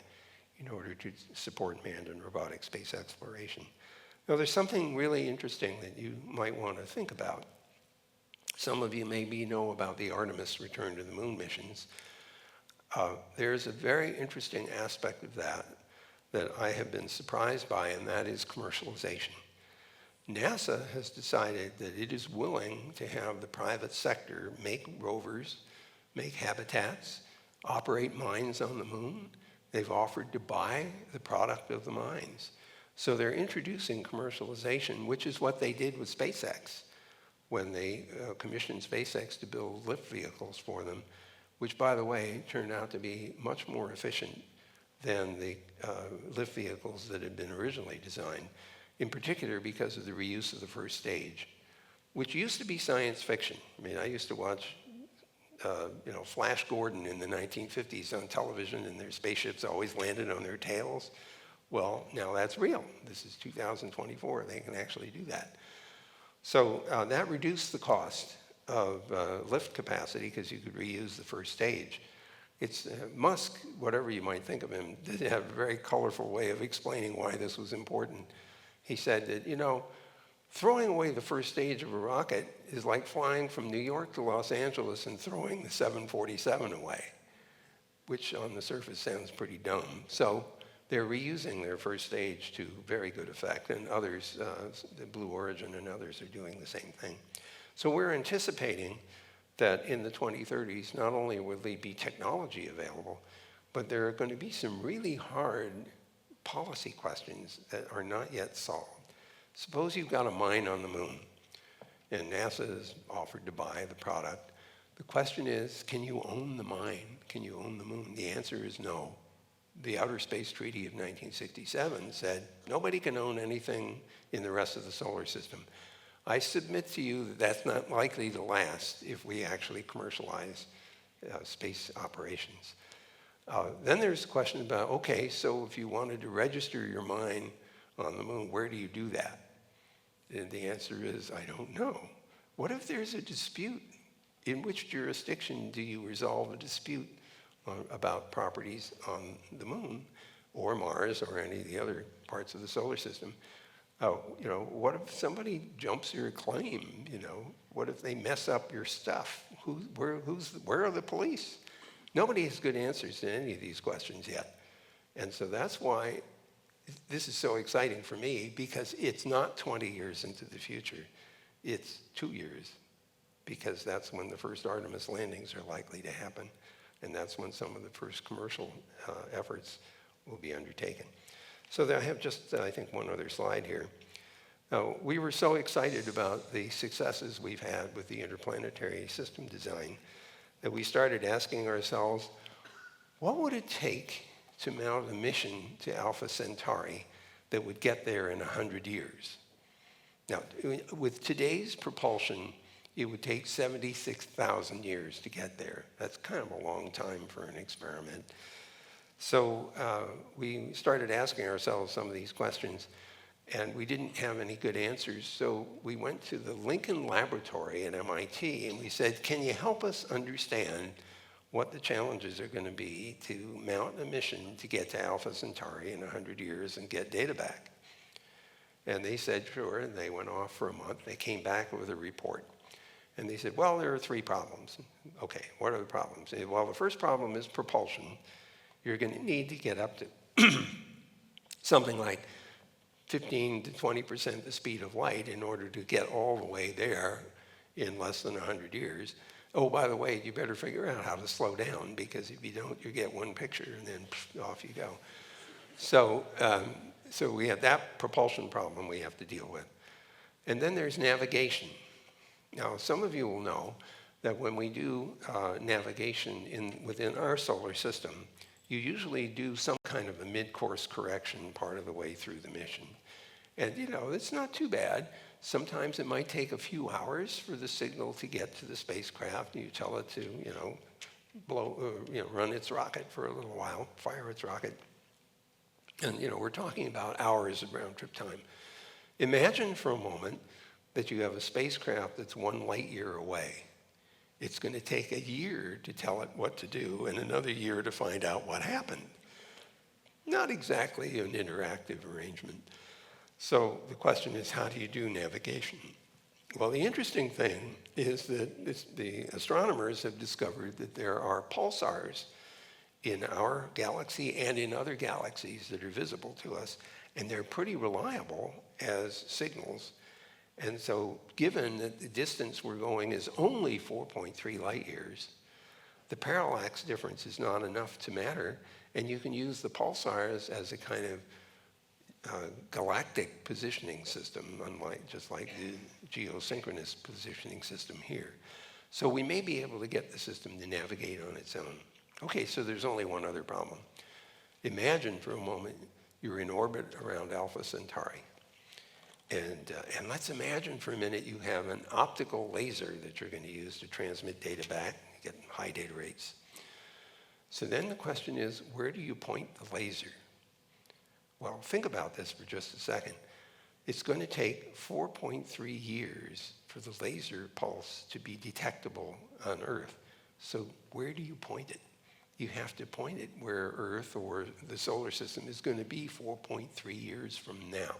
[SPEAKER 2] in order to support manned and robotic space exploration. Now, there's something really interesting that you might want to think about. Some of you maybe know about the Artemis return to the moon missions. There's a very interesting aspect of that I have been surprised by, and that is commercialization. NASA has decided that it is willing to have the private sector make rovers, make habitats, operate mines on the moon. They've offered to buy the product of the mines. So they're introducing commercialization, which is what they did with SpaceX when they commissioned SpaceX to build lift vehicles for them, which, by the way, turned out to be much more efficient than the lift vehicles that had been originally designed, in particular because of the reuse of the first stage, which used to be science fiction. I mean, I used to watch Flash Gordon in the 1950s on television, and their spaceships always landed on their tails. Well, now that's real. This is 2024. They can actually do that. So that reduced the cost of lift capacity because you could reuse the first stage. It's Musk, whatever you might think of him, did have a very colorful way of explaining why this was important. He said that, throwing away the first stage of a rocket is like flying from New York to Los Angeles and throwing the 747 away, which on the surface sounds pretty dumb. So they're reusing their first stage to very good effect, and others, the Blue Origin and others are doing the same thing. So we're anticipating that in the 2030s, not only will there be technology available, but there are going to be some really hard policy questions that are not yet solved. Suppose you've got a mine on the moon, and NASA has offered to buy the product. The question is, can you own the mine? Can you own the moon? The answer is no. The Outer Space Treaty of 1967 said nobody can own anything in the rest of the solar system. I submit to you that that's not likely to last if we actually commercialize space operations. Then there's a question about, okay, so if you wanted to register your mine on the moon, where do you do that? And the answer is, I don't know. What if there's a dispute? In which jurisdiction do you resolve a dispute about properties on the moon or Mars or any of the other parts of the solar system? What if somebody jumps your claim? What if they mess up your stuff? Where are the police? Nobody has good answers to any of these questions yet. And so that's why this is so exciting for me, because it's not 20 years into the future. It's 2 years, because that's when the first Artemis landings are likely to happen. And that's when some of the first commercial efforts will be undertaken. So I have just, I think, one other slide here. Now, we were so excited about the successes we've had with the interplanetary system design that we started asking ourselves, what would it take to mount a mission to Alpha Centauri that would get there in 100 years? Now, with today's propulsion, it would take 76,000 years to get there. That's kind of a long time for an experiment. So we started asking ourselves some of these questions, and we didn't have any good answers. So we went to the Lincoln Laboratory at MIT, and we said, can you help us understand what the challenges are going to be to mount a mission to get to Alpha Centauri in 100 years and get data back? And they said, sure, and they went off for a month. They came back with a report. And they said, well, there are 3 problems. Okay, what are the problems? They said, well, the first problem is propulsion. You're going to need to get up to something like 15 to 20% the speed of light in order to get all the way there in less than 100 years. Oh, by the way, you better figure out how to slow down, because if you don't, you get one picture and then off you go. So, so we have that propulsion problem we have to deal with. And then there's navigation. Now, some of you will know that when we do navigation within our solar system, you usually do some kind of a mid-course correction part of the way through the mission. And, you know, it's not too bad. Sometimes it might take a few hours for the signal to get to the spacecraft, and you tell it to, you know, run its rocket for a little while, fire its rocket. And, you know, we're talking about hours of round-trip time. Imagine for a moment that you have a spacecraft that's 1 light year away. It's going to take a year to tell it what to do and another year to find out what happened. Not exactly an interactive arrangement. So the question is, how do you do navigation? Well, the interesting thing is that the astronomers have discovered that there are pulsars in our galaxy and in other galaxies that are visible to us, and they're pretty reliable as signals. And so given that the distance we're going is only 4.3 light years, the parallax difference is not enough to matter, and you can use the pulsars as a kind of galactic positioning system, just like the geosynchronous positioning system here. So we may be able to get the system to navigate on its own. Okay, so there's only one other problem. Imagine for a moment you're in orbit around Alpha Centauri. And let's imagine for a minute you have an optical laser that you're going to use to transmit data back, get high data rates. So then the question is, where do you point the laser? Well, think about this for just a second. It's going to take 4.3 years for the laser pulse to be detectable on Earth. So where do you point it? You have to point it where Earth or the solar system is going to be 4.3 years from now.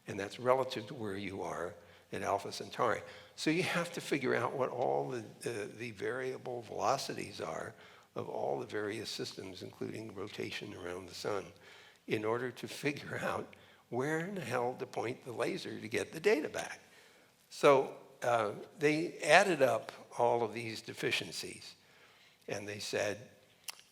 [SPEAKER 2] And that's relative to where you are at Alpha Centauri. So you have to figure out what all the variable velocities are of all the various systems, including rotation around the sun, in order to figure out where in the hell to point the laser to get the data back. So they added up all of these deficiencies, and they said,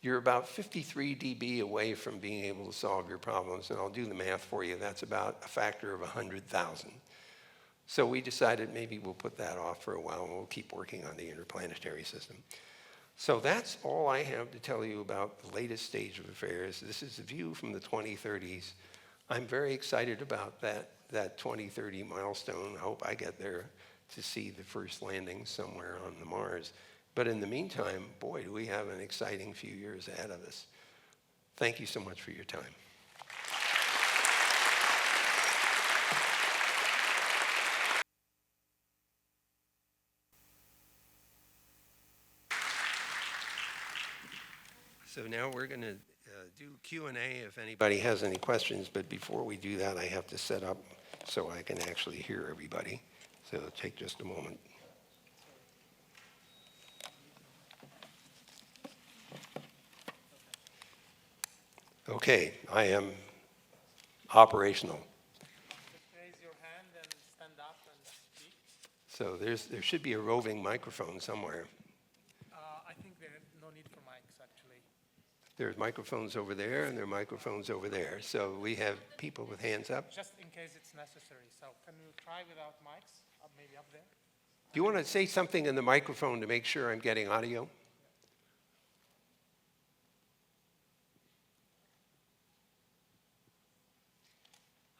[SPEAKER 2] you're about 53 dB away from being able to solve your problems, and I'll do the math for you. That's about a factor of 100,000. So we decided maybe we'll put that off for a while, and we'll keep working on the interplanetary system. So that's all I have to tell you about the latest stage of affairs. This is a view from the 2030s. I'm very excited about that 2030 milestone. I hope I get there to see the first landing somewhere on the Mars. But in the meantime, boy, do we have an exciting few years ahead of us. Thank you so much for your time. So now we're going to do Q&A if anybody has any questions, but before we do that, I have to set up so I can actually hear everybody. So it'll take just a moment. Okay, I am operational.
[SPEAKER 1] Raise your hand and stand up and speak.
[SPEAKER 2] So there should be a roving microphone somewhere.
[SPEAKER 1] I think there's no need for mics, actually.
[SPEAKER 2] There's microphones over there, and there are microphones over there. So we have people with hands up.
[SPEAKER 1] Just in case it's necessary. So can you try without mics, maybe up there?
[SPEAKER 2] Do you want to say something in the microphone to make sure I'm getting audio?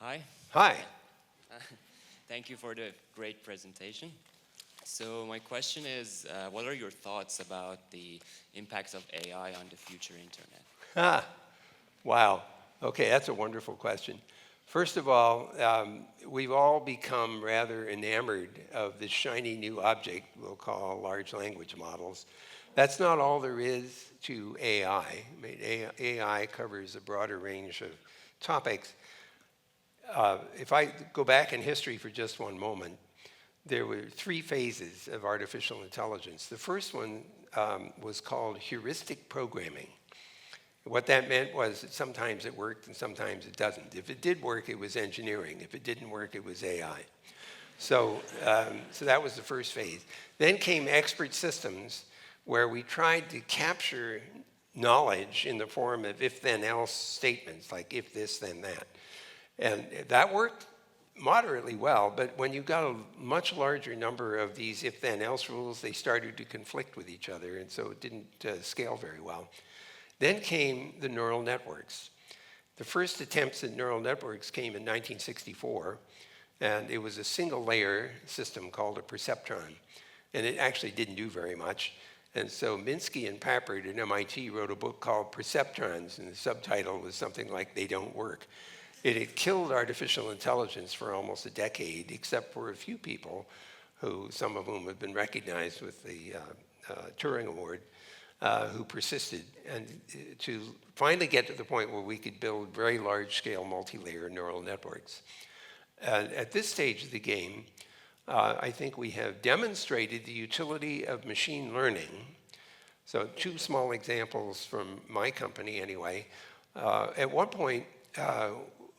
[SPEAKER 3] Hi.
[SPEAKER 2] Hi.
[SPEAKER 3] Thank you for the great presentation. So my question is, what are your thoughts about the impacts of AI on the future internet?
[SPEAKER 2] Wow. Okay, that's a wonderful question. First of all, we've all become rather enamored of this shiny new object we'll call large language models. That's not all there is to AI. I mean, AI covers a broader range of topics. If I go back in history for just one moment, there were 3 phases of artificial intelligence. The first one was called heuristic programming. What that meant was that sometimes it worked and sometimes it doesn't. If it did work, it was engineering. If it didn't work, it was AI. So that was the first phase. Then came expert systems, where we tried to capture knowledge in the form of if-then-else statements, like if this, then that. And that worked moderately well, but when you got a much larger number of these if-then-else rules, they started to conflict with each other, and so it didn't scale very well. Then came the neural networks. The first attempts at neural networks came in 1964, and it was a single layer system called a perceptron, and it actually didn't do very much. And so Minsky and Papert at MIT wrote a book called Perceptrons, and the subtitle was something like They Don't Work. It had killed artificial intelligence for almost a decade, except for a few people, some of whom have been recognized with the Turing Award, who persisted, and to finally get to the point where we could build very large-scale multi-layer neural networks. At this stage of the game, I think we have demonstrated the utility of machine learning. So 2 small examples from my company anyway. At one point,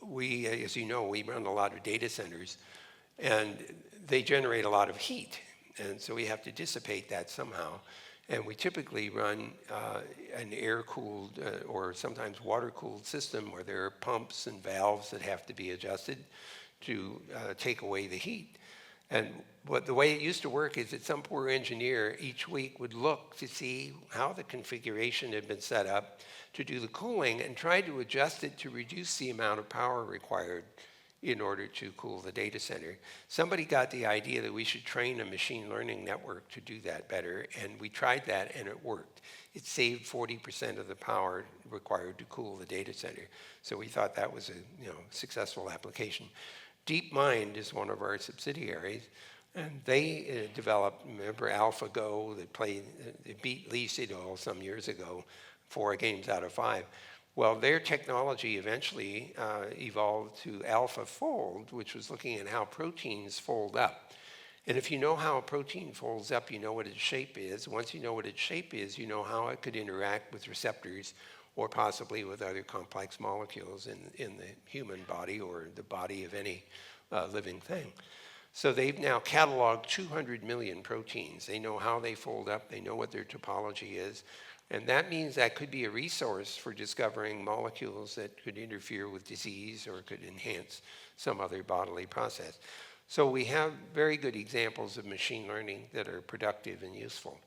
[SPEAKER 2] we, as you know, we run a lot of data centers, and they generate a lot of heat, and so we have to dissipate that somehow. And we typically run an air-cooled or sometimes water-cooled system where there are pumps and valves that have to be adjusted to take away the heat. And the way it used to work is that some poor engineer each week would look to see how the configuration had been set up to do the cooling and try to adjust it to reduce the amount of power required in order to cool the data center. Somebody got the idea that we should train a machine learning network to do that better, and we tried that and it worked. It saved 40% of the power required to cool the data center. So we thought that was a successful application. DeepMind is one of our subsidiaries, and they developed, remember AlphaGo, that beat Lee Sedol some years ago, 4 games out of 5. Well, their technology eventually evolved to AlphaFold, which was looking at how proteins fold up. And if you know how a protein folds up, you know what its shape is. Once you know what its shape is, you know how it could interact with receptors or possibly with other complex molecules in the human body or the body of any living thing. So they've now cataloged 200 million proteins. They know how they fold up. They know what their topology is. And that means that could be a resource for discovering molecules that could interfere with disease or could enhance some other bodily process. So we have very good examples of machine learning that are productive and useful.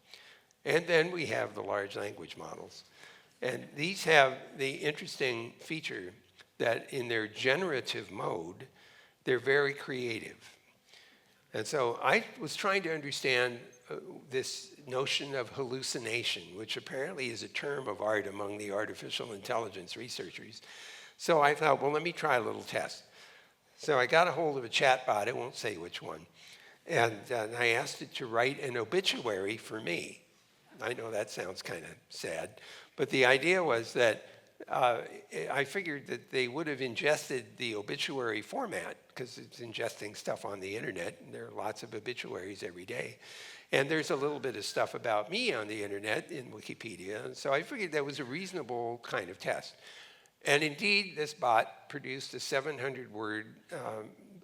[SPEAKER 2] And then we have the large language models. And these have the interesting feature that in their generative mode, they're very creative. And so I was trying to understand this notion of hallucination, which apparently is a term of art among the artificial intelligence researchers. So I thought, well, let me try a little test. So I got a hold of a chatbot, I won't say which one, and I asked it to write an obituary for me. I know that sounds kind of sad, but the idea was that I figured that they would have ingested the obituary format because it's ingesting stuff on the internet, and there are lots of obituaries every day. And there's a little bit of stuff about me on the internet in Wikipedia, and so I figured that was a reasonable kind of test. And indeed, this bot produced a 700-word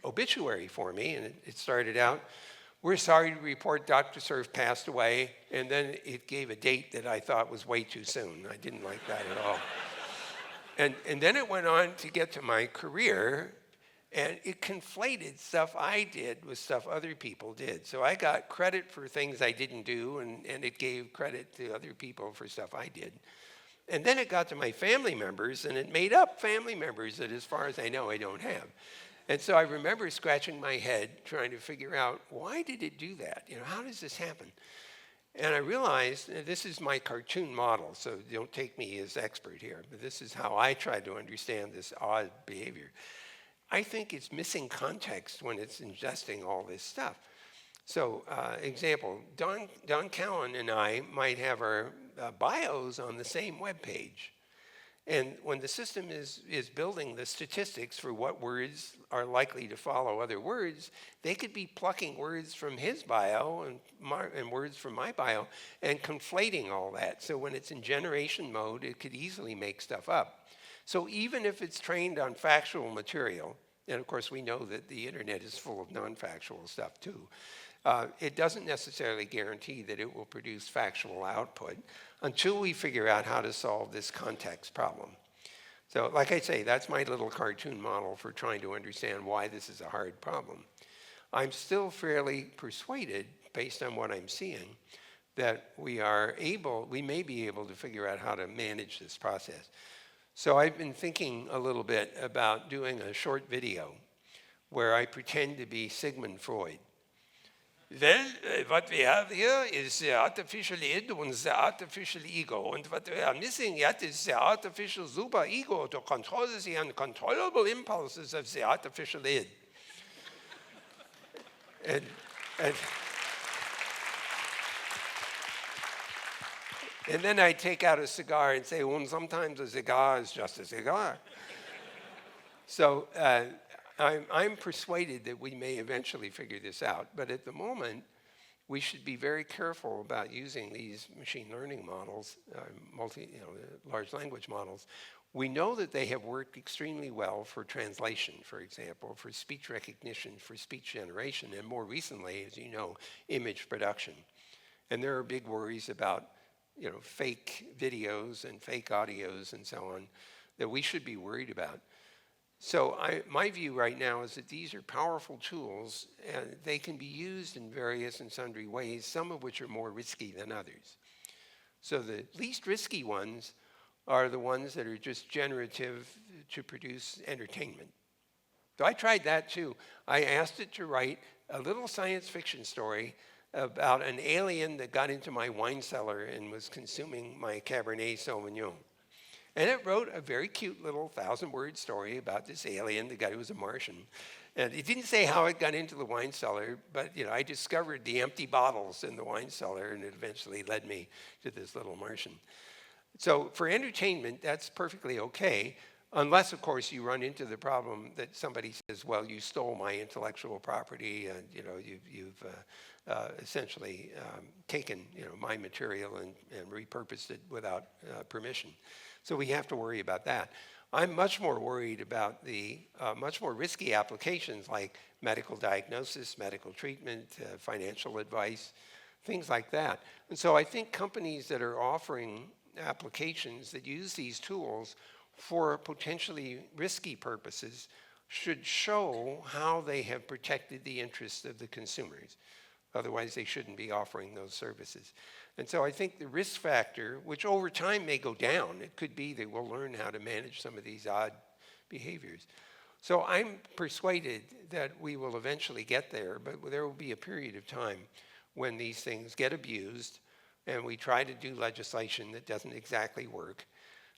[SPEAKER 2] obituary for me, and it started out, "We're sorry to report Dr. Cerf passed away," and then it gave a date that I thought was way too soon. I didn't like that at all. And then it went on to get to my career, and it conflated stuff I did with stuff other people did. So I got credit for things I didn't do, and it gave credit to other people for stuff I did. And then it got to my family members, and it made up family members that, as far as I know, I don't have. And so I remember scratching my head trying to figure out, why did it do that? How does this happen? And I realized, this is my cartoon model, so don't take me as expert here, but this is how I try to understand this odd behavior. I think it's missing context when it's ingesting all this stuff. So, example, Don Cowan and I might have our bios on the same web page. And when the system is building the statistics for what words are likely to follow other words, they could be plucking words from his bio and words from my bio and conflating all that. So when it's in generation mode, it could easily make stuff up. So even if it's trained on factual material, and of course we know that the internet is full of non-factual stuff too, it doesn't necessarily guarantee that it will produce factual output until we figure out how to solve this context problem. So like I say, that's my little cartoon model for trying to understand why this is a hard problem. I'm still fairly persuaded, based on what I'm seeing, that we may be able to figure out how to manage this process. So I've been thinking a little bit about doing a short video where I pretend to be Sigmund Freud. Well, what we have here is the artificial id and the artificial ego. And what we are missing yet is the artificial superego to control the uncontrollable impulses of the artificial id. And then I take out a cigar and say, well, sometimes a cigar is just a cigar. So I'm persuaded that we may eventually figure this out, but at the moment, we should be very careful about using these machine learning models, large language models. We know that they have worked extremely well for translation, for example, for speech recognition, for speech generation, and more recently, as you know, image production. And there are big worries about fake videos and fake audios and so on that we should be worried about. So my view right now is that these are powerful tools, and they can be used in various and sundry ways, some of which are more risky than others. So the least risky ones are the ones that are just generative to produce entertainment. So I tried that too. I asked it to write a little science fiction story about an alien that got into my wine cellar and was consuming my Cabernet Sauvignon. And it wrote a very cute little 1,000-word story about this alien, the guy who was a Martian. And it didn't say how it got into the wine cellar, but I discovered the empty bottles in the wine cellar, and it eventually led me to this little Martian. So for entertainment, that's perfectly okay, unless, of course, you run into the problem that somebody says, well, you stole my intellectual property, and you've essentially taken my material and repurposed it without permission. So we have to worry about that. I'm much more worried about the much more risky applications like medical diagnosis, medical treatment, financial advice, things like that. And so I think companies that are offering applications that use these tools for potentially risky purposes should show how they have protected the interests of the consumers. Otherwise, they shouldn't be offering those services. And so I think the risk factor, which over time may go down, it could be that we'll learn how to manage some of these odd behaviors. So I'm persuaded that we will eventually get there, but there will be a period of time when these things get abused and we try to do legislation that doesn't exactly work.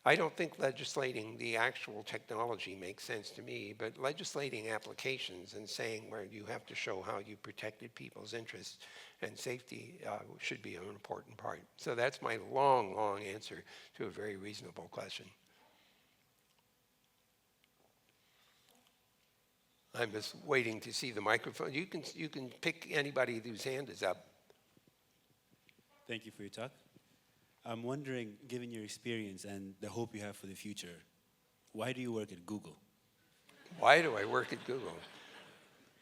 [SPEAKER 2] I don't think legislating the actual technology makes sense to me, but legislating applications and saying where you have to show how you protected people's interests and safety should be an important part. So that's my long, long answer to a very reasonable question. I'm just waiting to see the microphone. You can pick anybody whose hand is up.
[SPEAKER 4] Thank you for your talk. I'm wondering, given your experience and the hope you have for the future, why do you work at Google?
[SPEAKER 2] Why do I work at Google?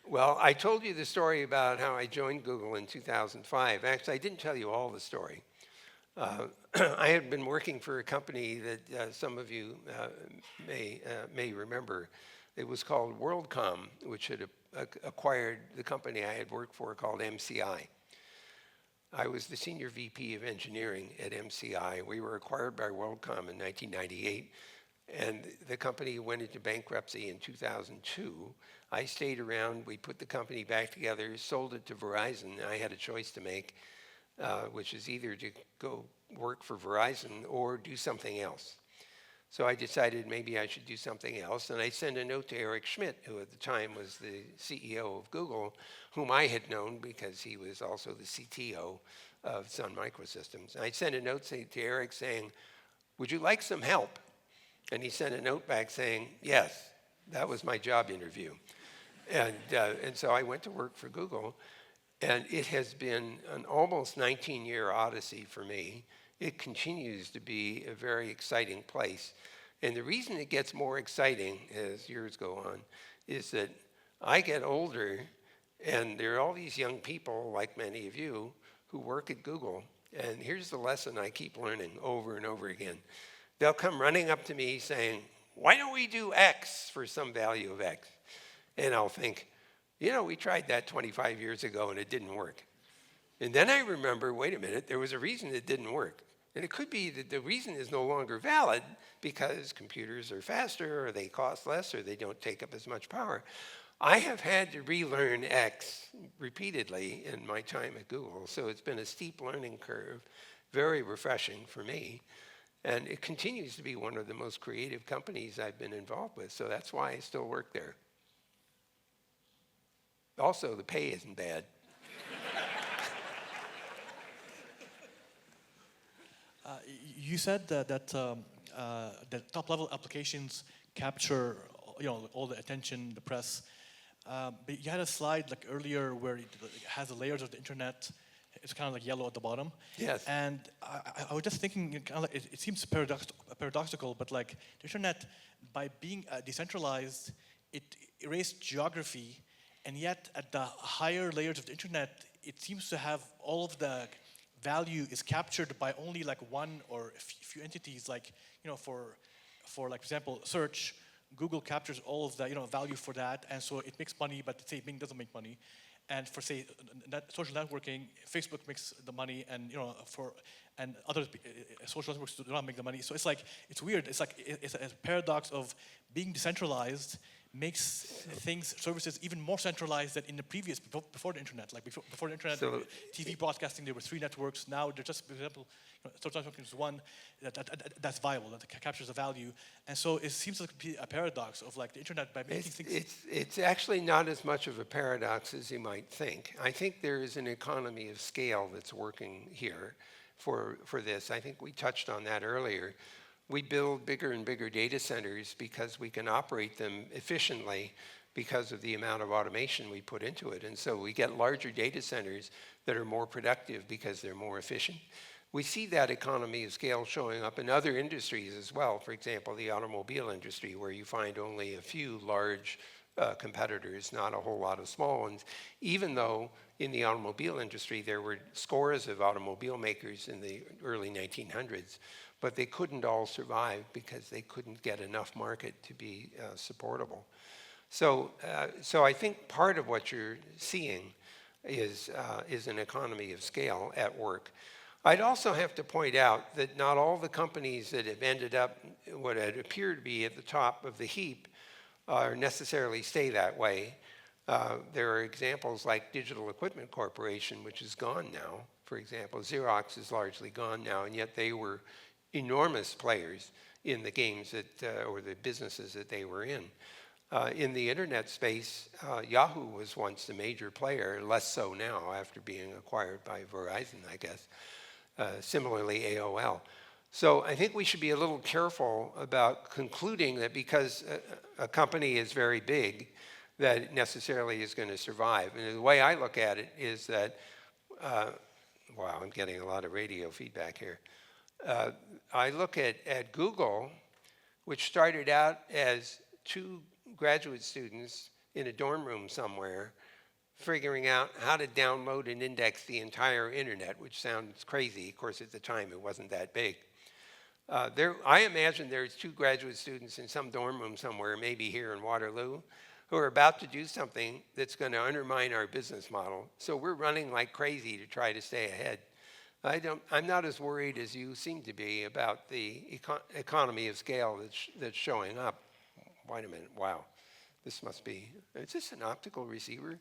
[SPEAKER 2] Well, I told you the story about how I joined Google in 2005. Actually, I didn't tell you all the story. I had been working for a company that some of you may remember. It was called WorldCom, which had acquired the company I had worked for called MCI. I was the senior VP of engineering at MCI. We were acquired by WorldCom in 1998. And the company went into bankruptcy in 2002. I stayed around. We put the company back together, sold it to Verizon. I had a choice to make, which is either to go work for Verizon or do something else. So I decided maybe I should do something else. And I sent a note to Eric Schmidt, who at the time was the CEO of Google, whom I had known because he was also the CTO of Sun Microsystems. And I sent a note to Eric saying, would you like some help? And he sent a note back saying, yes, that was my job interview. And so I went to work for Google. And it has been an almost 19-year odyssey for me. It continues to be a very exciting place. And the reason it gets more exciting as years go on is that I get older, and there are all these young people, like many of you, who work at Google. And here's the lesson I keep learning over and over again. They'll come running up to me saying, why don't we do X for some value of X? And I'll think, you know, we tried that 25 years ago and it didn't work. And then I remember, wait a minute, there was a reason it didn't work. And it could be that the reason is no longer valid because computers are faster or they cost less or they don't take up as much power. I have had to relearn X repeatedly in my time at Google. So it's been a steep learning curve, very refreshing for me. And it continues to be one of the most creative companies I've been involved with. So that's why I still work there. Also, the pay isn't bad.
[SPEAKER 5] You said that top-level applications capture, all the attention, the press. But you had a slide like earlier where it has the layers of the internet. It's kind of like yellow at the bottom.
[SPEAKER 2] Yes.
[SPEAKER 5] And I was just thinking, kind of like, it seems paradoxical, but like the internet, by being decentralized, it erased geography, and yet at the higher layers of the internet, it seems to have all of the value is captured by only like one or a few entities. Like, for like example, search, Google captures all of the value for that, and so it makes money, but say Bing doesn't make money. And for say social networking, Facebook makes the money, and and other social networks do not make the money. So it's weird. It's like it's a paradox of being decentralized makes services even more centralized than in the previous, before the internet. Like before the internet,
[SPEAKER 2] So,
[SPEAKER 5] TV broadcasting, there were 3 networks. Now there's just, for example, social networking is one that's viable, that captures the value. And so it seems to be a paradox of like the internet by making things.
[SPEAKER 2] It's actually not as much of a paradox as you might think. I think there is an economy of scale that's working here for this. I think we touched on that earlier. We build bigger and bigger data centers because we can operate them efficiently because of the amount of automation we put into it. And so we get larger data centers that are more productive because they're more efficient. We see that economy of scale showing up in other industries as well. For example, the automobile industry, where you find only a few large competitors, not a whole lot of small ones, even though in the automobile industry there were scores of automobile makers in the early 1900s. But they couldn't all survive because they couldn't get enough market to be supportable. So I think part of what you're seeing is an economy of scale at work. I'd also have to point out that not all the companies that have ended up what had appeared to be at the top of the heap necessarily stay that way. There are examples like Digital Equipment Corporation, which is gone now. For example, Xerox is largely gone now, and yet they were enormous players in the games or the businesses that they were in. In the internet space, Yahoo was once a major player, less so now after being acquired by Verizon, I guess. Similarly, AOL. So I think we should be a little careful about concluding that because a company is very big, that it necessarily is going to survive. And the way I look at it is that, wow, I'm getting a lot of radio feedback here. I look at Google, which started out as 2 graduate students in a dorm room somewhere figuring out how to download and index the entire internet, which sounds crazy. Of course, at the time, it wasn't that big. I imagine there's 2 graduate students in some dorm room somewhere, maybe here in Waterloo, who are about to do something that's going to undermine our business model. So we're running like crazy to try to stay ahead. I'm not as worried as you seem to be about the economy of scale that's showing up. Wait a minute, wow. This must be, is this an optical receiver?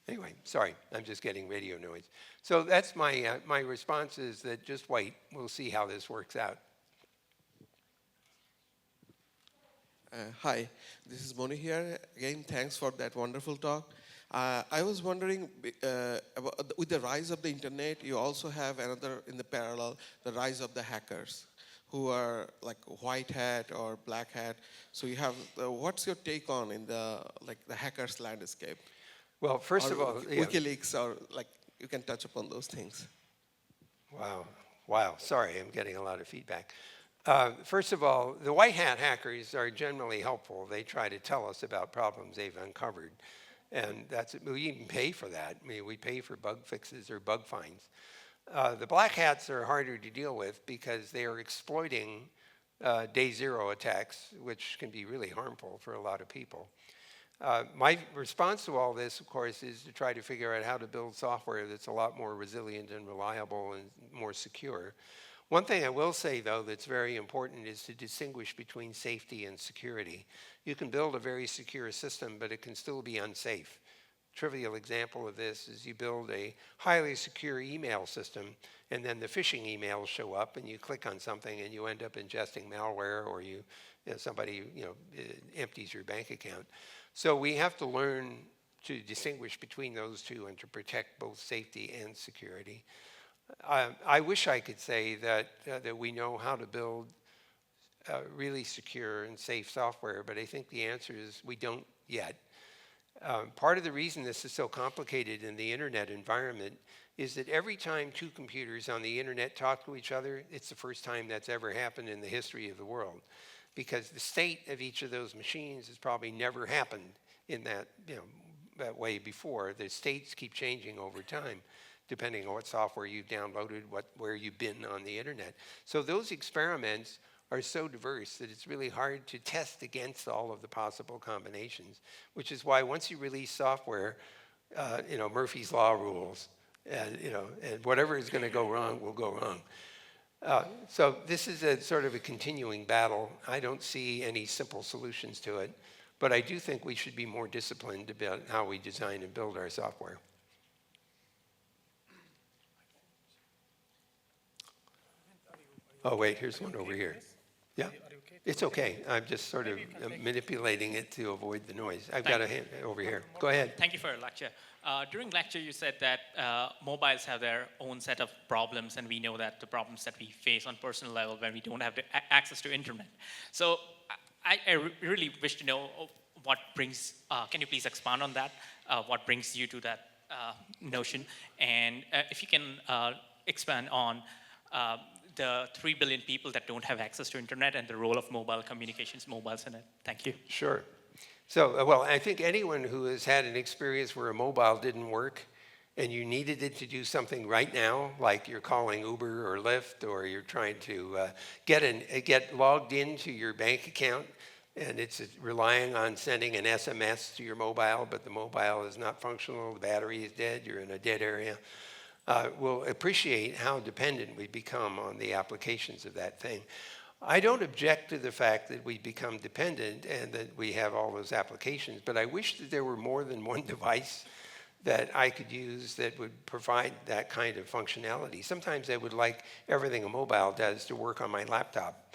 [SPEAKER 2] Anyway, sorry, I'm just getting radio noise. So that's my response is that just wait, we'll see how this works out.
[SPEAKER 6] Hi, this is Moni here. Again, thanks for that wonderful talk. I was wondering, with the rise of the internet, you also have another, in the parallel, the rise of the hackers, who are like white hat or black hat. So you have, what's your take on in the hackers landscape?
[SPEAKER 2] Well, first of all,
[SPEAKER 6] WikiLeaks, or like you can touch upon those things.
[SPEAKER 2] Wow, sorry, I'm getting a lot of feedback. First of all, the white hat hackers are generally helpful. They try to tell us about problems they've uncovered. And we even pay for that. I mean, we pay for bug fixes or bug finds. The black hats are harder to deal with because they are exploiting day zero attacks, which can be really harmful for a lot of people. My response to all this, of course, is to try to figure out how to build software that's a lot more resilient and reliable and more secure. One thing I will say, though, that's very important is to distinguish between safety and security. You can build a very secure system, but it can still be unsafe. Trivial example of this is you build a highly secure email system, and then the phishing emails show up, and you click on something, and you end up ingesting malware, or somebody empties your bank account. So we have to learn to distinguish between those two and to protect both safety and security. I wish I could say that we know how to build really secure and safe software, but I think the answer is we don't yet. Part of the reason this is so complicated in the internet environment is that every time two computers on the internet talk to each other, it's the first time that's ever happened in the history of the world, because the state of each of those machines has probably never happened in that way before. The states keep changing over time, depending on what software you've downloaded, where you've been on the internet. So those experiments are so diverse that it's really hard to test against all of the possible combinations, which is why once you release software, Murphy's Law rules, and whatever is going to go wrong will go wrong. So this is a sort of a continuing battle. I don't see any simple solutions to it, but I do think we should be more disciplined about how we design and build our software. Oh, wait, here's one over here. Yeah, it's okay. I'm just sort of manipulating it to avoid the noise. I've got a hand over here. Go ahead.
[SPEAKER 7] Thank you for your lecture. During lecture, you said that mobiles have their own set of problems, and we know that the problems that we face on personal level when we don't have access to internet. So I really wish to know what brings, can you please expand on that? What brings you to that notion? And if you can expand on the 3 billion people that don't have access to internet and the role of mobile communications, mobiles in it. Thank you.
[SPEAKER 2] Sure. So, well, I think anyone who has had an experience where a mobile didn't work and you needed it to do something right now, like you're calling Uber or Lyft, or you're trying to get logged into your bank account, and it's relying on sending an SMS to your mobile, but the mobile is not functional, the battery is dead, you're in a dead area. Will appreciate how dependent we become on the applications of that thing. I don't object to the fact that we become dependent and that we have all those applications, but I wish that there were more than one device that I could use that would provide that kind of functionality. Sometimes I would like everything a mobile does to work on my laptop,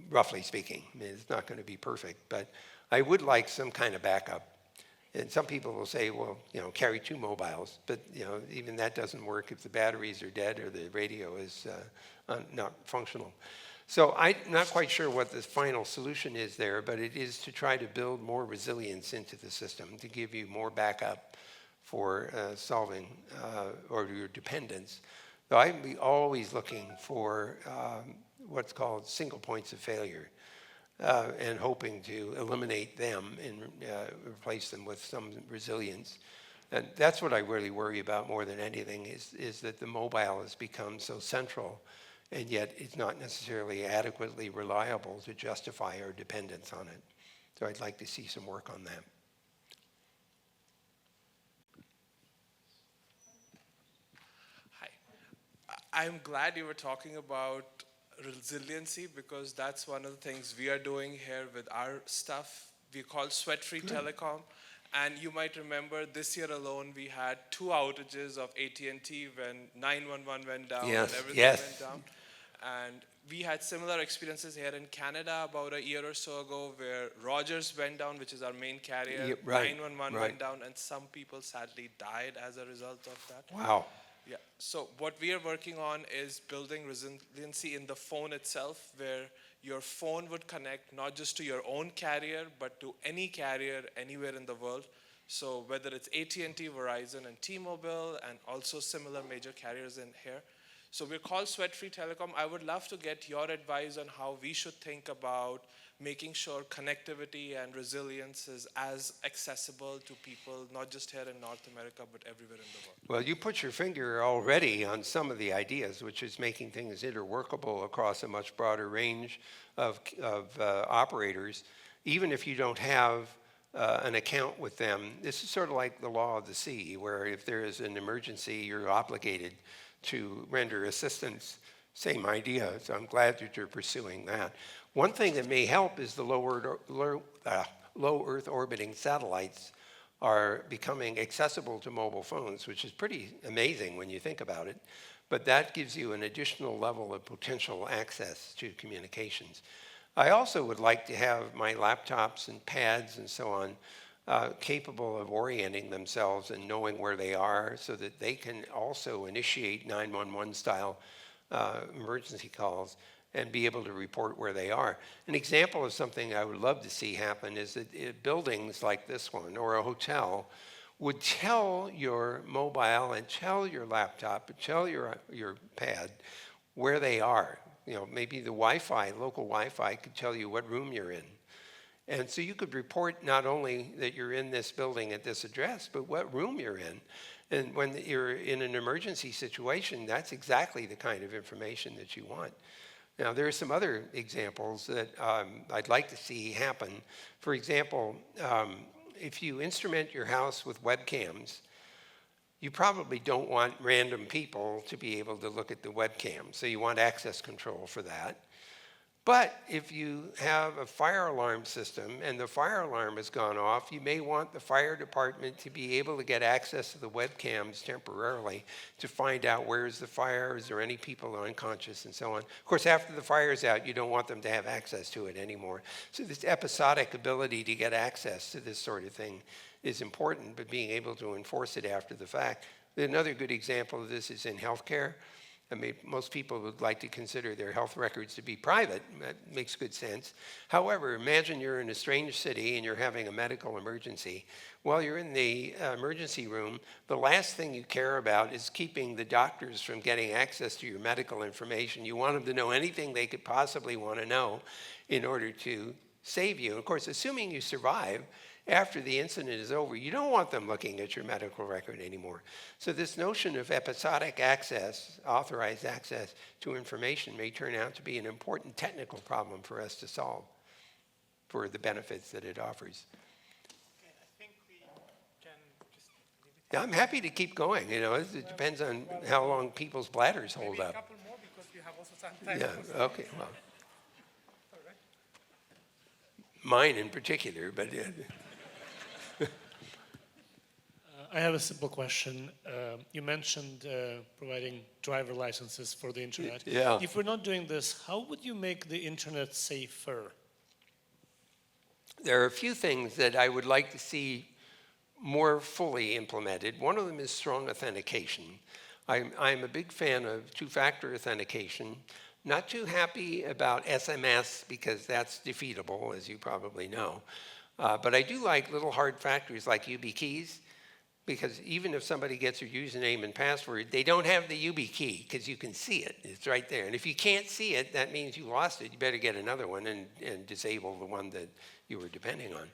[SPEAKER 2] roughly speaking. I mean, it's not going to be perfect, but I would like some kind of backup. And some people will say, well, carry 2 mobiles, but even that doesn't work if the batteries are dead or the radio is not functional. So I'm not quite sure what the final solution is there, but it is to try to build more resilience into the system, to give you more backup for solving or your dependence. So I'd be always looking for what's called single points of failure. And hoping to eliminate them and replace them with some resilience. And that's what I really worry about more than anything is that the mobile has become so central, and yet it's not necessarily adequately reliable to justify our dependence on it. So I'd like to see some work on that.
[SPEAKER 8] Hi, I'm glad you were talking about resiliency, because that's one of the things we are doing here with our stuff. We call sweat-free telecom. And you might remember this year alone, we had 2 outages of AT&T when 911 went down
[SPEAKER 2] Yes,
[SPEAKER 8] and everything
[SPEAKER 2] yes.
[SPEAKER 8] went down. And we had similar experiences here in Canada about a year or so ago, where Rogers went down, which is our main carrier.
[SPEAKER 2] Yeah, right,
[SPEAKER 8] 911
[SPEAKER 2] right.
[SPEAKER 8] went down, and some people sadly died as a result of that.
[SPEAKER 2] Wow.
[SPEAKER 8] Yeah. So what we are working on is building resiliency in the phone itself, where your phone would connect not just to your own carrier, but to any carrier anywhere in the world. So whether it's AT&T, Verizon, and T-Mobile, and also similar major carriers in here. So we're called Sweat-Free Telecom. I would love to get your advice on how we should think about making sure connectivity and resilience is as accessible to people, not just here in North America, but everywhere in the world.
[SPEAKER 2] Well, you put your finger already on some of the ideas, which is making things interworkable across a much broader range of operators, even if you don't have an account with them. This is sort of like the law of the sea, where if there is an emergency, you're obligated to render assistance. Same idea, so I'm glad that you're pursuing that. One thing that may help is the low Earth orbiting satellites are becoming accessible to mobile phones, which is pretty amazing when you think about it. But that gives you an additional level of potential access to communications. I also would like to have my laptops and pads and so on capable of orienting themselves and knowing where they are, so that they can also initiate 911 style emergency calls and be able to report where they are. An example of something I would love to see happen is that buildings like this one or a hotel would tell your mobile and tell your laptop and tell your pad where they are. You know, maybe the Wi-Fi, local Wi-Fi could tell you what room you're in. And so you could report not only that you're in this building at this address, but what room you're in. And when you're in an emergency situation, that's exactly the kind of information that you want. Now, there are some other examples that I'd like to see happen. For example, if you instrument your house with webcams, you probably don't want random people to be able to look at the webcam, so you want access control for that. But if you have a fire alarm system and the fire alarm has gone off, you may want the fire department to be able to get access to the webcams temporarily to find out where is the fire, is there any people unconscious, and so on. Of course, after the fire's out, you don't want them to have access to it anymore. So this episodic ability to get access to this sort of thing is important, but being able to enforce it after the fact. Another good example of this is in healthcare. I mean, most people would like to consider their health records to be private. That makes good sense. However, imagine you're in a strange city and you're having a medical emergency. While you're in the emergency room, the last thing you care about is keeping the doctors from getting access to your medical information. You want them to know anything they could possibly want to know in order to save you. Of course, assuming you survive, after the incident is over, you don't want them looking at your medical record anymore. So this notion of episodic access, authorized access to information, may turn out to be an important technical problem for us to solve for the benefits that it offers.
[SPEAKER 1] Okay, I think we can just leave it.
[SPEAKER 2] Yeah, I'm happy to keep going. You know, it depends on how long people's bladders hold
[SPEAKER 1] Maybe a
[SPEAKER 2] up.
[SPEAKER 1] couple more, because we have also some time.
[SPEAKER 2] Yeah, okay, well,
[SPEAKER 1] All right.
[SPEAKER 2] mine in particular, but
[SPEAKER 9] I have a simple question. You mentioned providing driver licenses for the internet.
[SPEAKER 2] Yeah.
[SPEAKER 9] If we're not doing this, how would you make the internet safer?
[SPEAKER 2] there are a few things that I would like to see more fully implemented. One of them is strong authentication. I'm a big fan of two-factor authentication. Not too happy about SMS because that's defeatable, as you probably know. But I do like little hard factors like YubiKeys, because even if somebody gets your username and password, they don't have the YubiKey because you can see it. It's right there. And if you can't see it, that means you lost it. You better get another one and disable the one that you were depending on.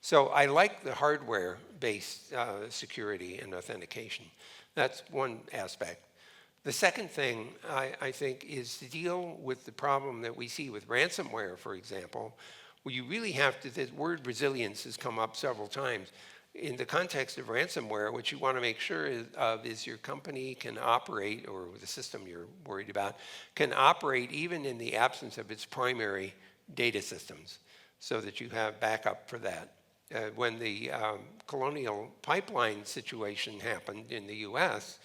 [SPEAKER 2] So I like the hardware-based security and authentication. That's one aspect. The second thing, I think, is to deal with the problem that we see with ransomware, for example, where you really have to, the word resilience has come up several times. in the context of ransomware, what you want to make sure is your company can operate, or the system you're worried about, can operate even in the absence of its primary data systems, so that you have backup for that. When the Colonial Pipeline situation happened in the US,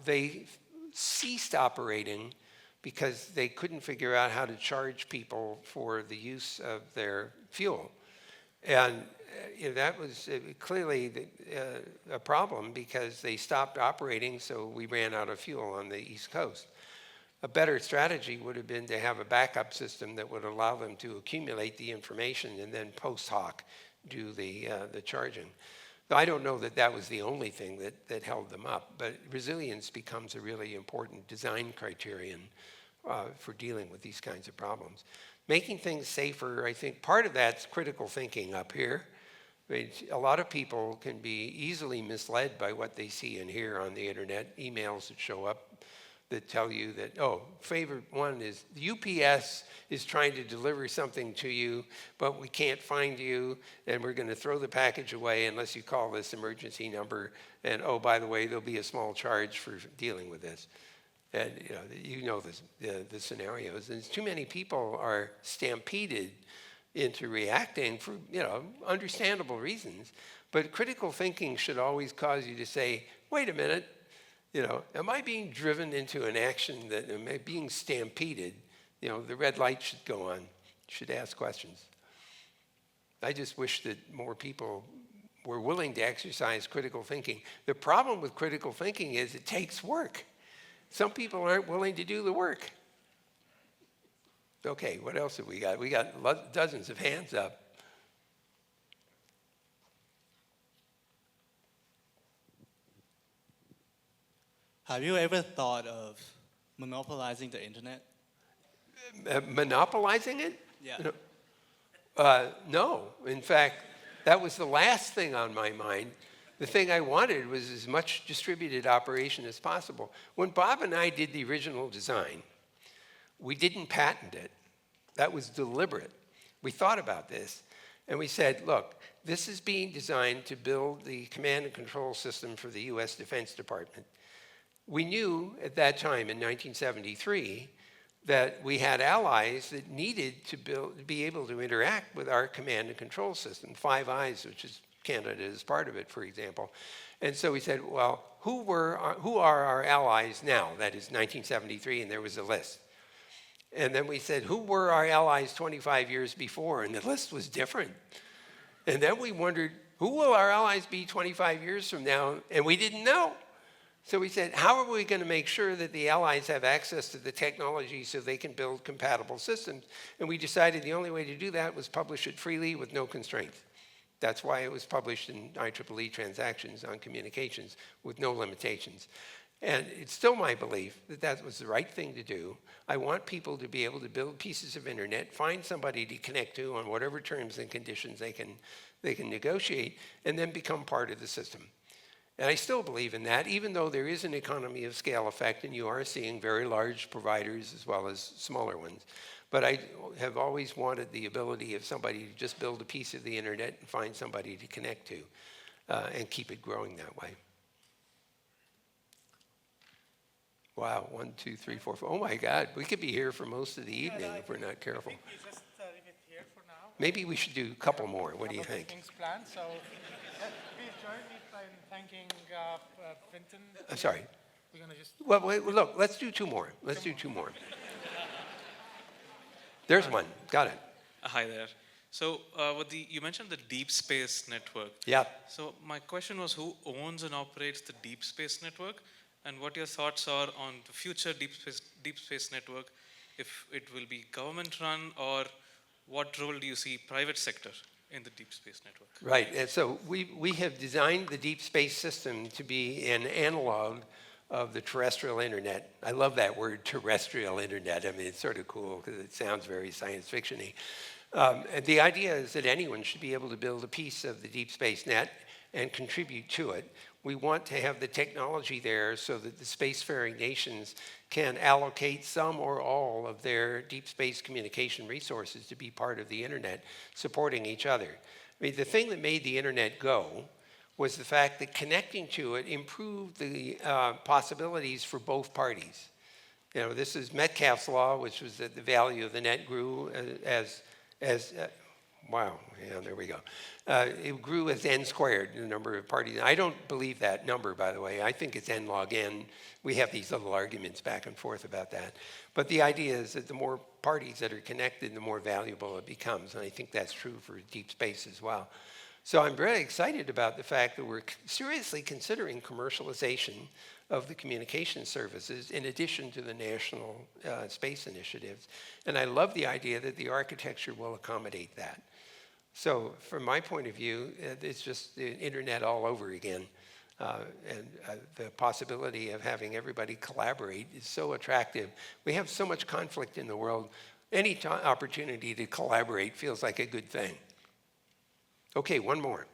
[SPEAKER 2] they ceased operating because they couldn't figure out how to charge people for the use of their fuel. And that was clearly a problem, because they stopped operating, so we ran out of fuel on the East Coast. A better strategy would have been to have a backup system that would allow them to accumulate the information and then post hoc do the charging. I don't know that that was the only thing that held them up, but resilience becomes a really important design criterion for dealing with these kinds of problems. Making things safer, I think part of that's critical thinking up here. I mean, a lot of people can be easily misled by what they see and hear on the internet, emails that show up that tell you that, oh, favorite one is the UPS is trying to deliver something to you, but we can't find you, and we're going to throw the package away unless you call this emergency number. And oh, by the way, there'll be a small charge for dealing with this. And you know the scenarios. And too many people are stampeded into reacting for understandable reasons. But critical thinking should always cause you to say, wait a minute. Am I being driven into an action that am I being stampeded? The red light should go on. You should ask questions. I just wish that more people were willing to exercise critical thinking. The problem with critical thinking is it takes work. Some people aren't willing to do the work. Okay, what else have we got? We got dozens of hands up.
[SPEAKER 10] Have you ever thought of monopolizing the internet?
[SPEAKER 2] Monopolizing it?
[SPEAKER 10] Yeah.
[SPEAKER 2] No. In fact, that was the last thing on my mind. The thing I wanted was as much distributed operation as possible. When Bob and I did the original design, we didn't patent it. That was deliberate. We thought about this, and we said, look, this is being designed to build the command and control system for the US Defense Department. We knew at that time in 1973 that we had allies that needed to be able to interact with our command and control system, Five Eyes, which is Canada is part of it, for example. And so we said, well, who are our allies now? That is 1973, and there was a list. And then we said, who were our allies 25 years before? And the list was different. And then we wondered, who will our allies be 25 years from now? And we didn't know. So we said, how are we going to make sure that the allies have access to the technology so they can build compatible systems? And we decided the only way to do that was publish it freely with no constraints. That's why it was published in IEEE Transactions on Communications with no limitations. And it's still my belief that that was the right thing to do. I want people to be able to build pieces of internet, find somebody to connect to on whatever terms and conditions they can negotiate, and then become part of the system. And I still believe in that, even though there is an economy of scale effect, and you are seeing very large providers as well as smaller ones. But I have always wanted the ability of somebody to just build a piece of the internet and find somebody to connect to and keep it growing that way. Wow, 1, 2, 3, 4, 5. Oh my God, we could be here for most of the evening if we're not careful.
[SPEAKER 1] I think we just leave it here for now.
[SPEAKER 2] Maybe we should do a couple more. What do you
[SPEAKER 1] Couple of
[SPEAKER 2] think?
[SPEAKER 1] things planned. So please join me in thanking Vinton.
[SPEAKER 2] I'm sorry.
[SPEAKER 1] We're going to just...
[SPEAKER 2] Well, wait, look, let's do two more. Let's do two more. There's one. Got it.
[SPEAKER 11] Hi there. So you mentioned the deep space network.
[SPEAKER 2] Yeah.
[SPEAKER 11] So my question was, who owns and operates the deep space network, and what your thoughts are on the future deep space network, if it will be government run, or what role do you see private sector in the deep space network?
[SPEAKER 2] Right. And so we have designed the deep space system to be an analog of the terrestrial internet. I love that word, terrestrial internet. I mean, it's sort of cool because it sounds very science fiction-y. And the idea is that anyone should be able to build a piece of the deep space net and contribute to it. We want to have the technology there so that the spacefaring nations can allocate some or all of their deep space communication resources to be part of the internet, supporting each other. I mean, the thing that made the internet go was the fact that connecting to it improved the possibilities for both parties. You know, this is Metcalfe's law, which was that the value of the net grew wow, yeah, there we go. It grew as n squared, the number of parties. I don't believe that number, by the way. I think it's n log n. We have these little arguments back and forth about that. But the idea is that the more parties that are connected, the more valuable it becomes. And I think that's true for deep space as well. So I'm very excited about the fact that we're seriously considering commercialization of the communication services in addition to the national space initiatives. And I love the idea that the architecture will accommodate that. So from my point of view, it's just the internet all over again. The possibility of having everybody collaborate is so attractive. We have so much conflict in the world. Any opportunity to collaborate feels like a good thing. Okay, one more.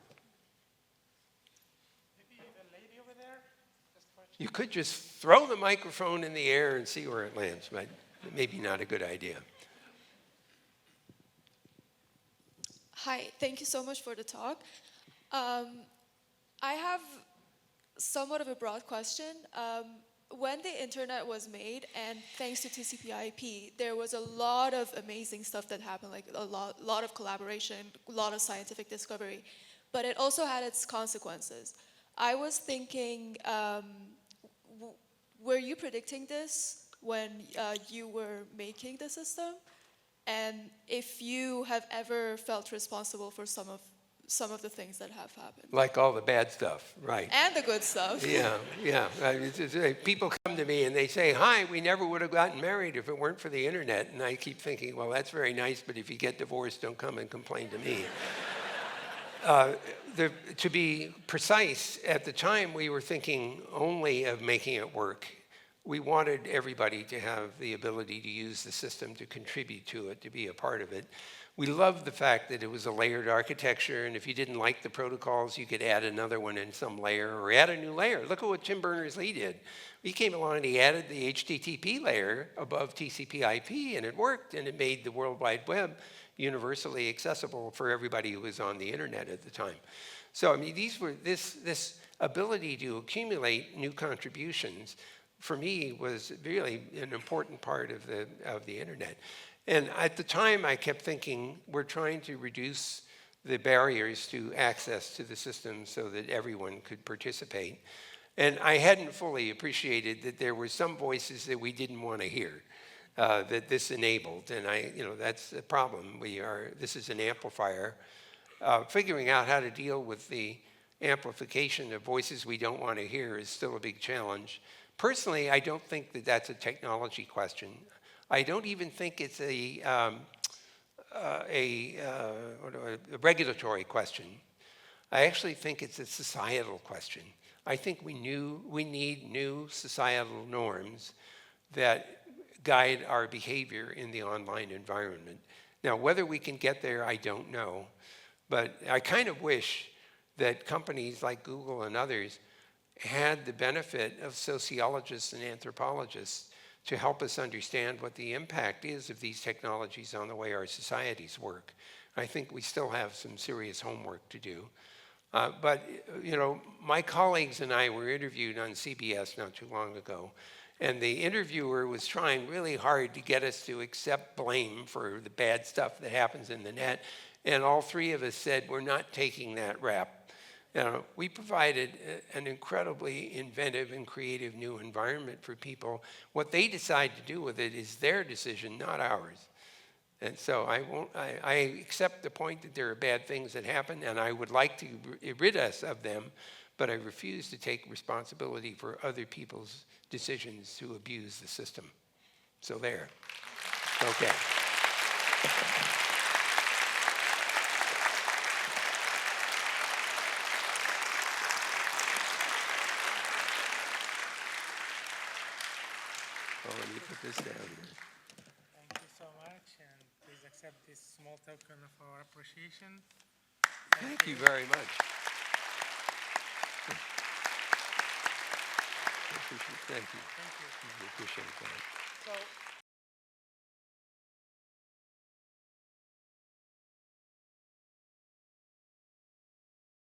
[SPEAKER 1] Maybe the lady over there?
[SPEAKER 2] You could just throw the microphone in the air and see where it lands, but maybe not a good idea.
[SPEAKER 12] Hi, thank you so much for the talk. I have somewhat of a broad question. When the internet was made, and thanks to TCP/IP, there was a lot of amazing stuff that happened, like a lot of collaboration, a lot of scientific discovery, but it also had its consequences. I was thinking, were you predicting this when you were making the system? And if you have ever felt responsible for some of the things that have happened.
[SPEAKER 2] Like all the bad stuff, right.
[SPEAKER 12] And the good stuff.
[SPEAKER 2] Yeah. People come to me and they say, hi, we never would have gotten married if it weren't for the internet. And I keep thinking, well, that's very nice, but if you get divorced, don't come and complain to me. To be precise, at the time we were thinking only of making it work. We wanted everybody to have the ability to use the system, to contribute to it, to be a part of it. We loved the fact that it was a layered architecture, and if you didn't like the protocols, you could add another one in some layer or add a new layer. Look at what Tim Berners-Lee did. He came along and he added the HTTP layer above TCP/IP, and it worked, and it made the World Wide Web universally accessible for everybody who was on the internet at the time. So, I mean, this ability to accumulate new contributions for me was really an important part of the internet. And at the time I kept thinking, we're trying to reduce the barriers to access to the system so that everyone could participate. And I hadn't fully appreciated that there were some voices that we didn't want to hear, that this enabled. And that's the problem. This is an amplifier. Figuring out how to deal with the amplification of voices we don't want to hear is still a big challenge. Personally, I don't think that that's a technology question. I don't even think it's a regulatory question. I actually think it's a societal question. I think we need new societal norms that guide our behavior in the online environment. Now, whether we can get there, I don't know. But I kind of wish that companies like Google and others had the benefit of sociologists and anthropologists to help us understand what the impact is of these technologies on the way our societies work. I think we still have some serious homework to do. But my colleagues and I were interviewed on CBS not too long ago, and the interviewer was trying really hard to get us to accept blame for the bad stuff that happens in the net, and all three of us said, we're not taking that rap. We provided an incredibly inventive and creative new environment for people. What they decide to do with it is their decision, not ours. And so I accept the point that there are bad things that happen, and I would like to rid us of them, but I refuse to take responsibility for other people's decisions to abuse the system. So there. Okay. Let me put this down here.
[SPEAKER 1] Thank you so much, and please accept this small token of our appreciation.
[SPEAKER 2] Thank you very much. Thank you.
[SPEAKER 1] Thank you.
[SPEAKER 2] I appreciate that.
[SPEAKER 1] So